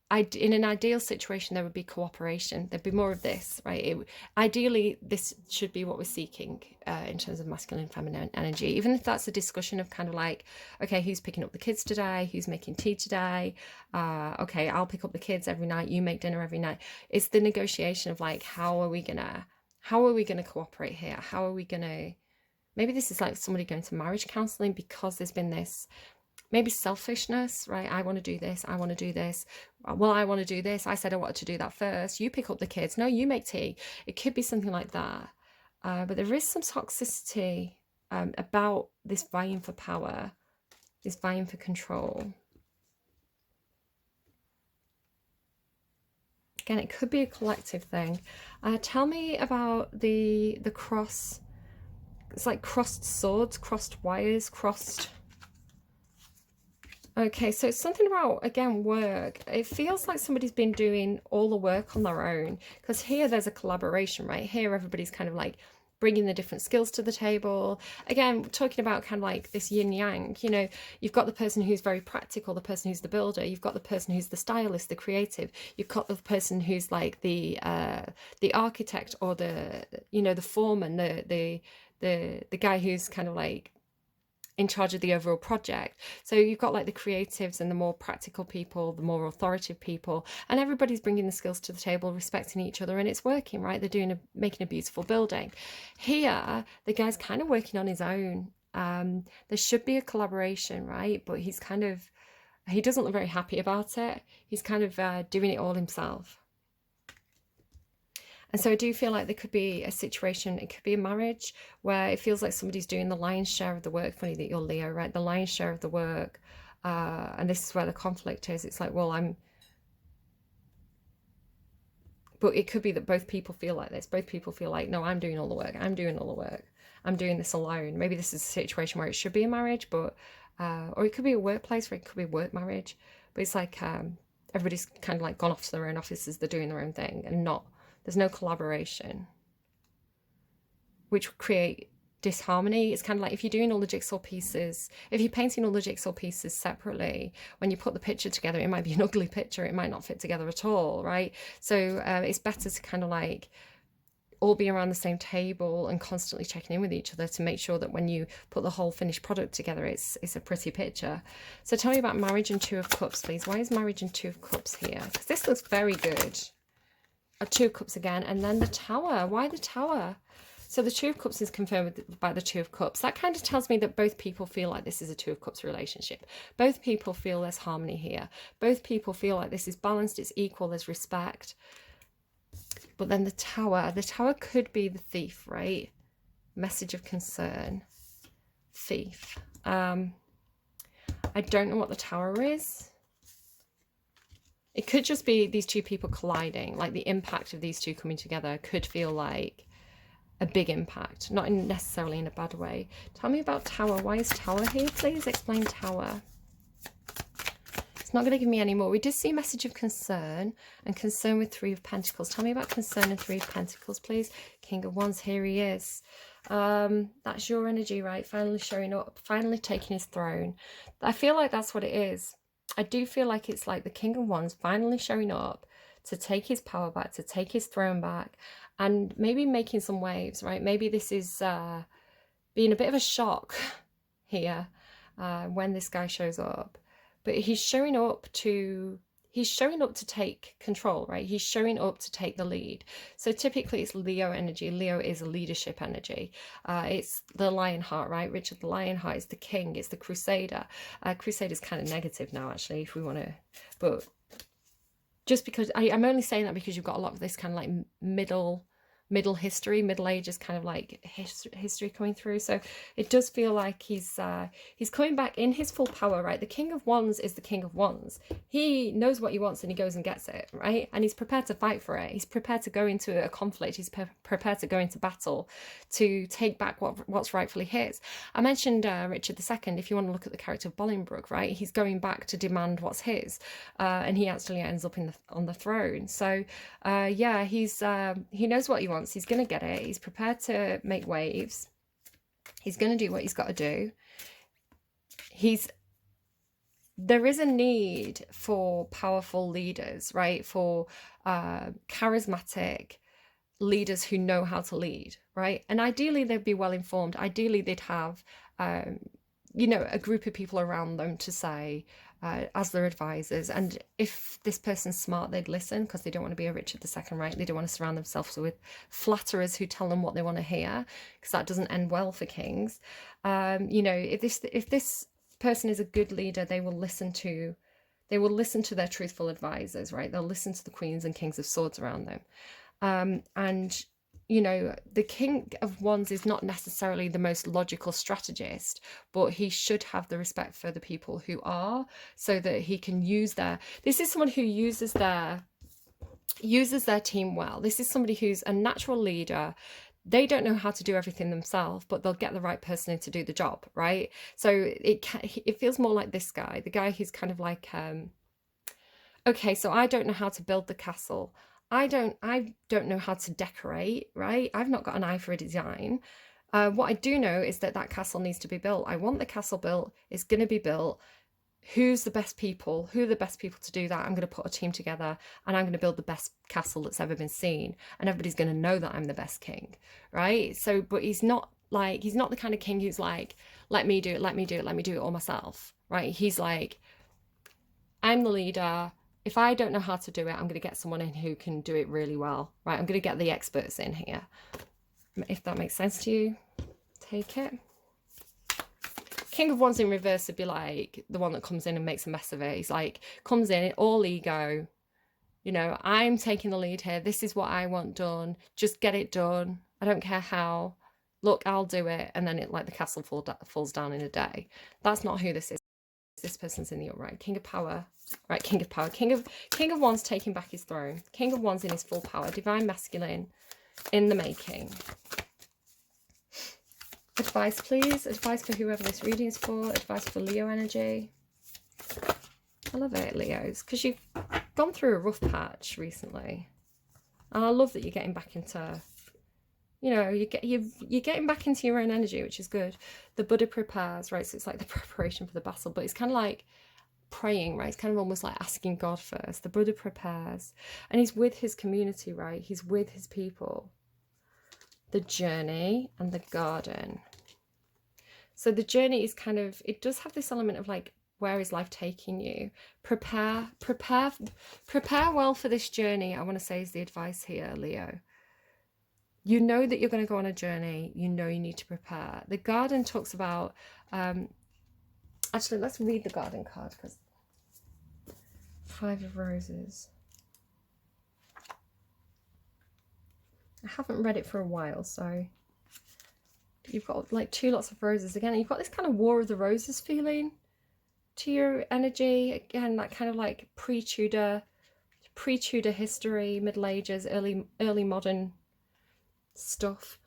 in an ideal situation there would be cooperation, there'd be more of this, right? Ideally this should be what we're seeking in terms of masculine and feminine energy, even if that's a discussion of kind of like, okay, who's picking up the kids today, who's making tea today, okay, I'll pick up the kids every night, you make dinner every night. It's the negotiation of like, how are we gonna cooperate here? How are we gonna, maybe this is like somebody going to marriage counseling because there's been this maybe selfishness, right? I want to do this, I want to do this. Well, I want to do this, I said I wanted to do that first, you pick up the kids, no, you make tea. It could be something like that. But there is some toxicity about this vying for power, this vying for control. again, it could be a collective thing. Tell me about the cross. It's like crossed swords, crossed wires, crossed... Okay, so it's something about, again, work. It feels like somebody's been doing all the work on their own, because here there's a collaboration, right? Here everybody's kind of like bringing the different skills to the table. Again, talking about kind of like this yin yang, you know, you've got the person who's very practical, the person who's the builder, you've got the person who's the stylist, the creative, you've got the person who's like the architect, or the, you know, the foreman, the guy who's kind of like in charge of the overall project. So you've got like the creatives and the more practical people, the more authoritative people, and everybody's bringing the skills to the table, respecting each other, and it's working, right? They're making a beautiful building. Here, the guy's kind of working on his own. There should be a collaboration, right? But he doesn't look very happy about it. He's kind of doing it all himself. And so I do feel like there could be a situation, it could be a marriage, where it feels like somebody's doing the lion's share of the work. Funny that you're Leo, right? The lion's share of the work. And this is where the conflict is. It's like, well, but it could be that both people feel like this. Both people feel like, no, I'm doing all the work. I'm doing all the work. I'm doing this alone. Maybe this is a situation where it should be a marriage, but, or it could be a workplace, or it could be a work marriage. But it's like, everybody's kind of like gone off to their own offices. They're doing their own thing, and there's no collaboration, which would create disharmony. It's kind of like if you're doing all the jigsaw pieces, if you're painting all the jigsaw pieces separately, when you put the picture together, it might be an ugly picture. It might not fit together at all, right? So it's better to kind of like all be around the same table and constantly checking in with each other to make sure that when you put the whole finished product together, it's a pretty picture. So tell me about marriage and Two of Cups, please. Why is marriage and Two of Cups here? Because this looks very good. A Two of Cups again, and then the Tower. Why the Tower? So the Two of Cups is confirmed by the Two of Cups. That kind of tells me that both people feel like this is a Two of Cups relationship. Both people feel there's harmony here. Both people feel like this is balanced, it's equal, there's respect. But then the Tower could be the thief, right? Message of concern. Thief. I don't know what the Tower is. It could just be these two people colliding, like the impact of these two coming together could feel like a big impact, not necessarily in a bad way. Tell me about Tower. Why is Tower here? Please explain Tower. It's not going to give me any more. We did see a message of concern, and concern with Three of Pentacles. Tell me about concern and Three of Pentacles, please. King of Wands, here he is. That's your energy, right? Finally showing up, finally taking his throne. I feel like that's what it is. I do feel like it's like the King of Wands finally showing up to take his power back, to take his throne back, and maybe making some waves, right? Maybe this is being a bit of a shock here when this guy shows up. But he's showing up to take control, right? He's showing up to take the lead. So typically it's Leo energy. Leo is a leadership energy. It's the Lionheart, right? Richard the Lionheart is the king. It's the Crusader. Crusader is kind of negative now, actually, if we want to. But just because I'm only saying that because you've got a lot of this kind of like middle history, Middle Ages kind of like history coming through. So it does feel like he's coming back in his full power, right? The King of Wands is the King of Wands. He knows what he wants and he goes and gets it, right? And he's prepared to fight for it. He's prepared to go into a conflict. He's prepared to go into battle to take back what's rightfully his. I mentioned Richard II. If you want to look at the character of Bolingbroke, right? He's going back to demand what's his, and he actually ends up on the throne. So yeah, he knows what he wants. He's going to get it. He's prepared to make waves. He's going to do what he's got to do. There is a need for powerful leaders, right? For charismatic leaders who know how to lead, right? And ideally they'd be well informed. Ideally they'd have you know, a group of people around them to say as their advisors, and if this person's smart, they'd listen, because they don't want to be a Richard II, right? They don't want to surround themselves with flatterers who tell them what they want to hear, because that doesn't end well for kings. You know, if this person is a good leader, they will listen to their truthful advisors, right? They'll listen to the queens and kings of swords around them. And you know, the King of Wands is not necessarily the most logical strategist, but he should have the respect for the people who are, so that he can use this is someone who uses their uses their team well. This is somebody who's a natural leader. They don't know how to do everything themselves, but they'll get the right person in to do the job, right? So it feels more like this guy, the guy who's kind of like, okay, so I don't know how to build the castle. I don't know how to decorate, right? I've not got an eye for a design. What I do know is that that castle needs to be built. I want the castle built. It's going to be built. Who's the best people? Who are the best people to do that? I'm going to put a team together and I'm going to build the best castle that's ever been seen. And everybody's going to know that I'm the best king, right? So, but he's not the kind of king who's like, let me do it, let me do it, let me do it all myself, right? He's like, I'm the leader. If I don't know how to do it, I'm going to get someone in who can do it really well, right? I'm going to get the experts in here. If that makes sense to you, take it. King of Wands in reverse would be like the one that comes in and makes a mess of it. He's like, comes in, all ego. You know, I'm taking the lead here. This is what I want done. Just get it done. I don't care how. Look, I'll do it. And then it like the castle falls down in a day. That's not who this is. This person's in the upright. King of Power. Right, King of Power. King of Wands taking back his throne. King of Wands in his full power. Divine masculine in the making. Advice, please. Advice for whoever this reading is for. Advice for Leo energy. I love it, Leos, because you've gone through a rough patch recently. And I love that you're getting back into, you know, you're getting back into your own energy, which is good. The Buddha prepares, right? So it's like the preparation for the battle, but it's kind of like praying, right? It's kind of almost like asking God first. The Buddha prepares, and he's with his community, right? He's with his people. The journey and the garden. So the journey is kind of, it does have this element of like, where is life taking you? Prepare well for this journey, I want to say is the advice here, Leo. You know that you're going to go on a journey. You know you need to prepare. The garden talks about, actually, let's read the garden card, because 5 of Roses. I haven't read it for a while, so you've got like 2 lots of roses again. You've got this kind of War of the Roses feeling to your energy. Again, that kind of like pre-Tudor history, Middle Ages, early modern stuff.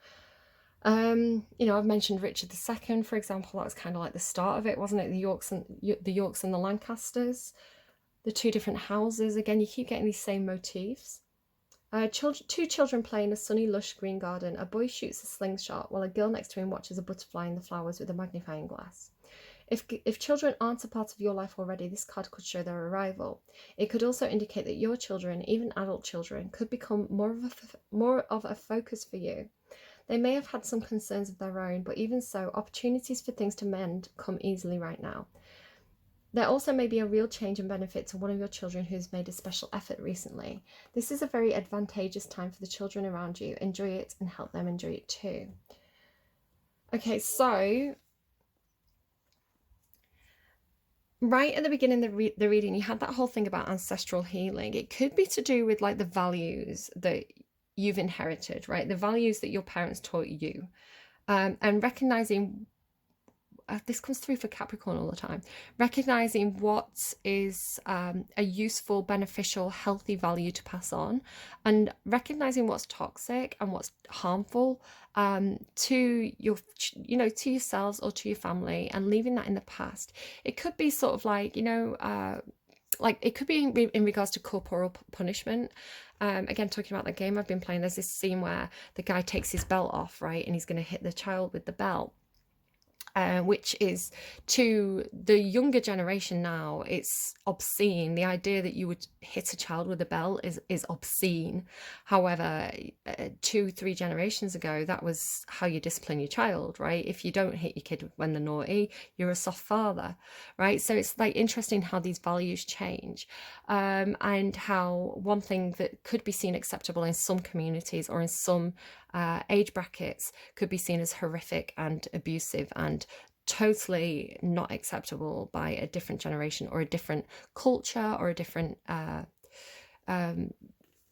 You know, I've mentioned Richard II, for example. That was kind of like the start of it, wasn't it? The Yorks and the Lancasters, the 2 different houses. Again, you keep getting these same motifs. 2 children play in a sunny, lush green garden. A boy shoots a slingshot while a girl next to him watches a butterfly in the flowers with a magnifying glass. If children aren't a part of your life already, this card could show their arrival. It could also indicate that your children, even adult children, could become more of a focus for you. They may have had some concerns of their own, but even so, opportunities for things to mend come easily right now. There also may be a real change and benefit to one of your children who's made a special effort recently. This is a very advantageous time for the children around you. Enjoy it and help them enjoy it too. Okay, so right at the beginning of the reading, you had that whole thing about ancestral healing. It could be to do with like the values that you've inherited, right? The values that your parents taught you, and recognizing this comes through for Capricorn all the time, recognizing what is a useful, beneficial, healthy value to pass on, and recognizing what's toxic and what's harmful to your, you know, to yourselves or to your family, and leaving that in the past. It could be sort of like, you know, like it could be in regards to corporal punishment. Again, talking about the game I've been playing, there's this scene where the guy takes his belt off, right, and he's going to hit the child with the belt. Which is, to the younger generation now, it's obscene. The idea that you would hit a child with a belt is obscene. However, 2-3 generations ago, that was how you discipline your child, right? If you don't hit your kid when they're naughty, you're a soft father, right? So it's like interesting how these values change, and how one thing that could be seen acceptable in some communities or in some age brackets could be seen as horrific and abusive and totally not acceptable by a different generation or a different culture or a different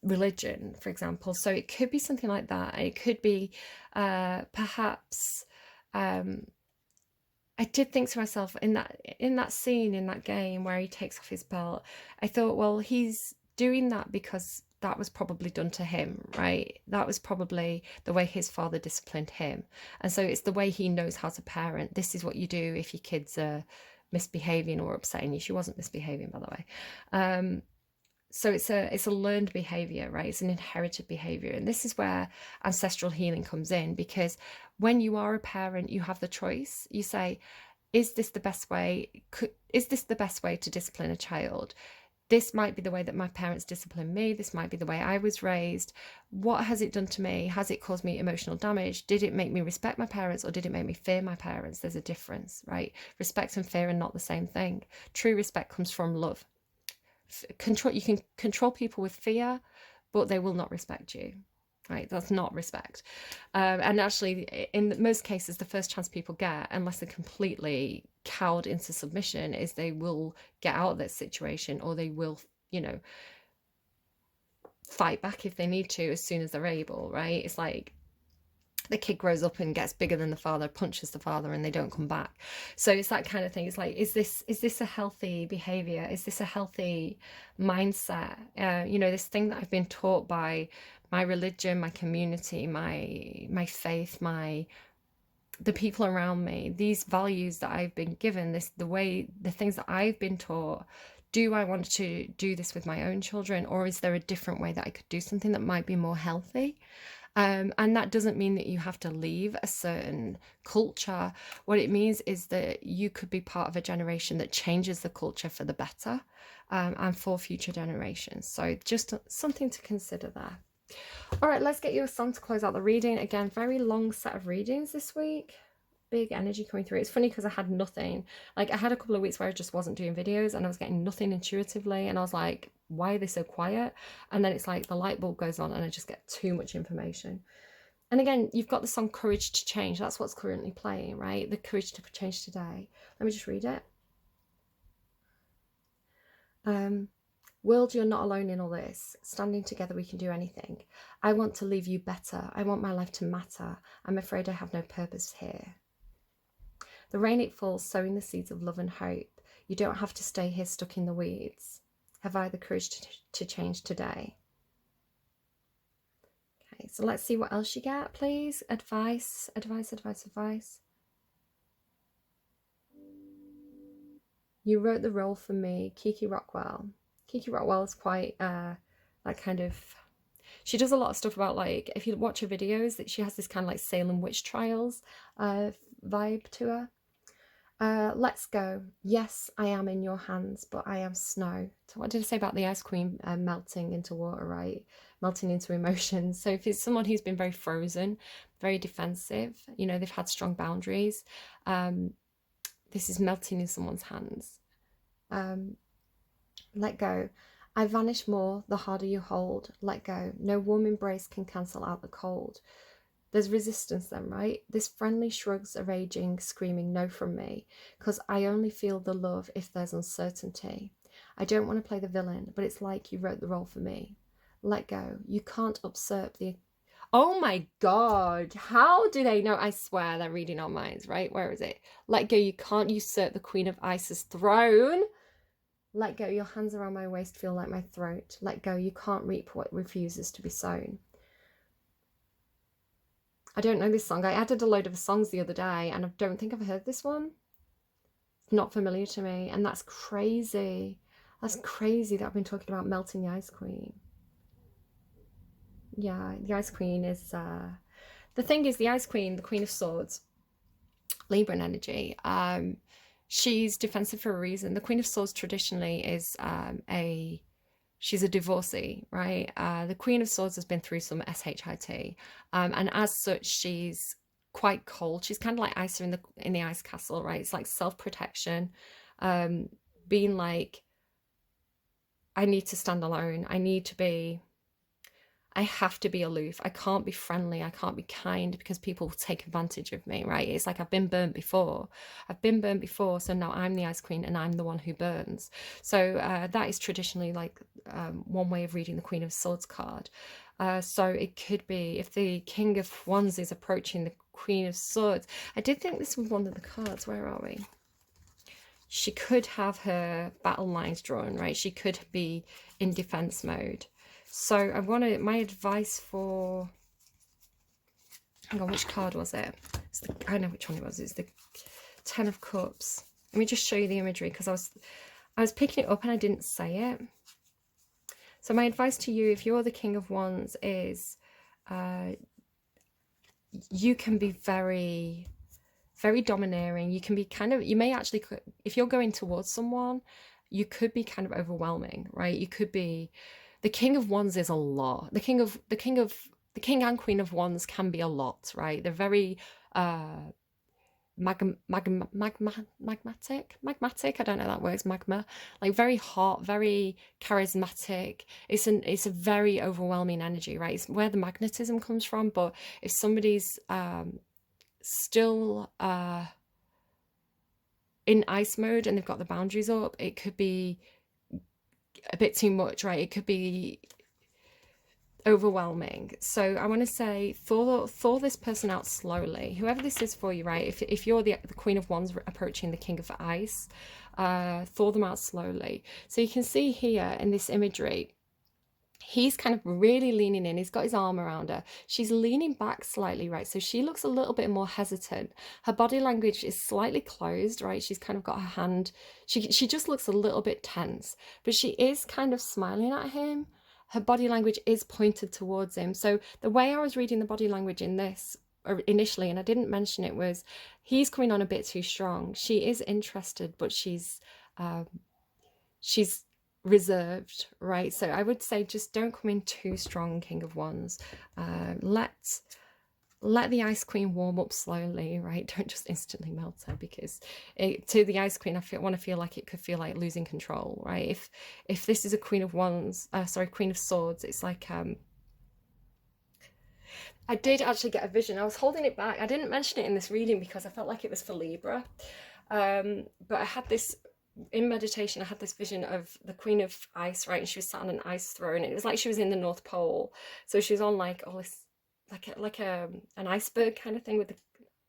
religion, for example. So it could be something like that. It could be perhaps I did think to myself in that scene in that game where he takes off his belt, I thought, well, he's doing that because that was probably done to him, right? That was probably the way his father disciplined him. And so it's the way he knows how to parent. This is what you do if your kids are misbehaving or upsetting you. She wasn't misbehaving, by the way. So it's a learned behavior, right? It's an inherited behavior. And this is where ancestral healing comes in, because when you are a parent, you have the choice. You say, is this the best way? Is this the best way to discipline a child? This might be the way that my parents disciplined me. This might be the way I was raised. What has it done to me? Has it caused me emotional damage? Did it make me respect my parents, or did it make me fear my parents? There's a difference, right? Respect and fear are not the same thing. True respect comes from love. You can control people with fear, but they will not respect you, right? That's not respect. And actually, in most cases, the first chance people get, unless they're completely cowed into submission, is they will get out of that situation, or they will, you know, fight back if they need to as soon as they're able, right? It's like the kid grows up and gets bigger than the father, punches the father, and they don't come back. So it's that kind of thing. It's like, is this a healthy behavior? Is this a healthy mindset? You know, this thing that I've been taught by my religion, my community, my faith, the people around me, these values that I've been given, the things that I've been taught. Do I want to do this with my own children, or is there a different way that I could do something that might be more healthy? And that doesn't mean that you have to leave a certain culture. What it means is that you could be part of a generation that changes the culture for the better, and for future generations. So just something to consider there. All right, let's get you a song to close out the reading. Again, very long set of readings this week. Big energy coming through. It's funny because I had nothing. Like, I had a couple of weeks where I just wasn't doing videos and I was getting nothing intuitively, and I was like, why are they so quiet? And then it's like the light bulb goes on and I just get too much information. And again, you've got the song Courage to Change. That's what's currently playing, right? The Courage to Change Today. Let me just read it. World, you're not alone in all this. Standing together, we can do anything. I want to leave you better. I want my life to matter. I'm afraid I have no purpose here. The rain, it falls, sowing the seeds of love and hope. You don't have to stay here stuck in the weeds. Have I the courage to change today? Okay, so let's see what else you get, please. Advice. You wrote the role for me, Kiki Rockwell. Kiki Rockwell is quite that kind of, she does a lot of stuff about, like, if you watch her videos, that she has this kind of like Salem witch trials vibe to her. Let's go. Yes, I am in your hands, but I am snow. So what did I say about the Ice Queen melting into water, right? Melting into emotions. So if it's someone who's been very frozen, very defensive, you know, they've had strong boundaries, this is melting in someone's hands. Let go. I vanish more the harder you hold. Let go. No warm embrace can cancel out the cold. There's resistance then, right? This friendly shrugs are raging, screaming no from me, because I only feel the love if there's uncertainty. I don't want to play the villain, but it's like you wrote the role for me. Let go. You can't usurp the... Oh my God, how do they know? I swear they're reading our minds, right? Where is it? Let go. You can't usurp the Queen of Ice's throne. Let go. Your hands around my waist feel like my throat. Let go. You can't reap what refuses to be sown. I don't know this song. I added a load of songs the other day and I don't think I've heard this one. It's not familiar to me, and that's crazy. That's crazy that I've been talking about melting the Ice Queen. Yeah, the Ice Queen is... the thing is, the Ice Queen, the Queen of Swords, Libran energy, she's defensive for a reason. The Queen of Swords traditionally is she's a divorcee, right? The Queen of Swords has been through some SHIT, and as such, she's quite cold. She's kind of like Isa in the Ice Castle, right? It's like self-protection, being like, I need to stand alone. I have to be aloof. I can't be friendly. I can't be kind because people will take advantage of me, right? It's like I've been burnt before. So now I'm the Ice Queen and I'm the one who burns. So that is traditionally like one way of reading the Queen of Swords card. So it could be if the King of Wands is approaching the Queen of Swords. I did think this was one of the cards. Where are we? She could have her battle lines drawn, right? She could be in defense mode. So I want to, my advice for, hang on, which card was it? I know which one it was. It's the 10 of Cups. Let me just show you the imagery, because I was picking it up and I didn't say it. So my advice to you, if you're the King of Wands, is you can be very, very domineering. You can be kind of, you may actually, if you're going towards someone, you could be kind of overwhelming, right? You could be, the King of Wands is a lot. The King and Queen of Wands can be a lot, right? They're very magmatic. I don't know that works. Magma, like very hot, very charismatic. It's a very overwhelming energy, right? It's where the magnetism comes from. But if somebody's still in ice mode and they've got the boundaries up, it could be a bit too much, right? It could be overwhelming. So I want to say thaw this person out slowly, whoever this is for you, right? If you're the Queen of Wands approaching the King of Ice, thaw them out slowly. So you can see here in this imagery, he's kind of really leaning in. He's got his arm around her. She's leaning back slightly, right? So she looks a little bit more hesitant. Her body language is slightly closed, right? She's kind of got her hand, she just looks a little bit tense, but she is kind of smiling at him. Her body language is pointed towards him. So the way I was reading the body language in this initially, and I didn't mention it, was he's coming on a bit too strong. She is interested, but she's reserved, right? So I would say just don't come in too strong, King of Wands. Let the Ice Queen warm up slowly, right? Don't just instantly melt her, because to the Ice Queen, I want to feel like it could feel like losing control, right? If this is a Queen of Wands, Queen of Swords, it's like I did actually get a vision. I was holding it back. I didn't mention it in this reading because I felt like it was for Libra, but I had this in meditation. I had this vision of the Queen of Ice, right? And she was sat on an ice throne. It was like she was in the North Pole, so she was on like all this an iceberg kind of thing with the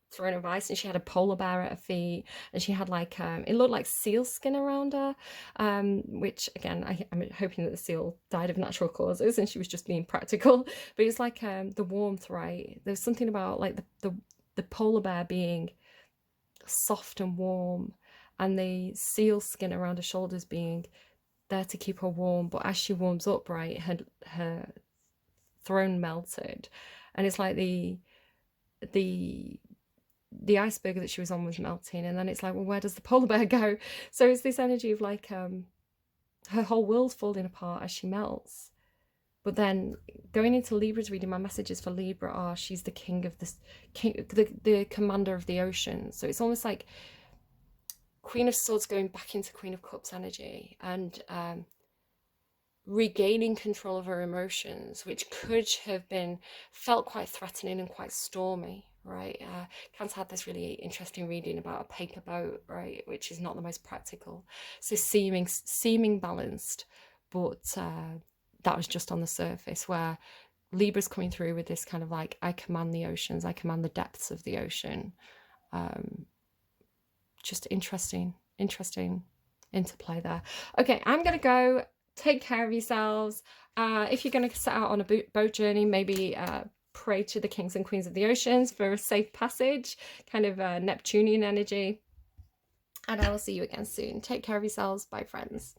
throne of ice, and she had a polar bear at her feet, and she had like it looked like seal skin around her, which again I'm hoping that the seal died of natural causes and she was just being practical. But it's like the warmth, right? There's something about like the polar bear being soft and warm, and the seal skin around her shoulders being there to keep her warm. But as she warms up, right, her throne melted, and it's like the iceberg that she was on was melting, and then it's like, well, where does the polar bear go? So it's this energy of like her whole world's falling apart as she melts. But then going into Libra's reading, my messages for Libra are she's the king of this, the commander of the ocean. So it's almost like Queen of Swords going back into Queen of Cups energy, and regaining control of her emotions, which could have been felt quite threatening and quite stormy, right? Cancer had this really interesting reading about a paper boat, right, which is not the most practical. So seeming balanced, but that was just on the surface, where Libra's coming through with this kind of like, I command the oceans, I command the depths of the ocean. Just interesting interplay there. Okay, I'm gonna go. Take care of yourselves. If you're going to set out on a boat journey, maybe pray to the kings and queens of the oceans for a safe passage, kind of Neptunian energy. And I will see you again soon. Take care of yourselves. Bye, friends.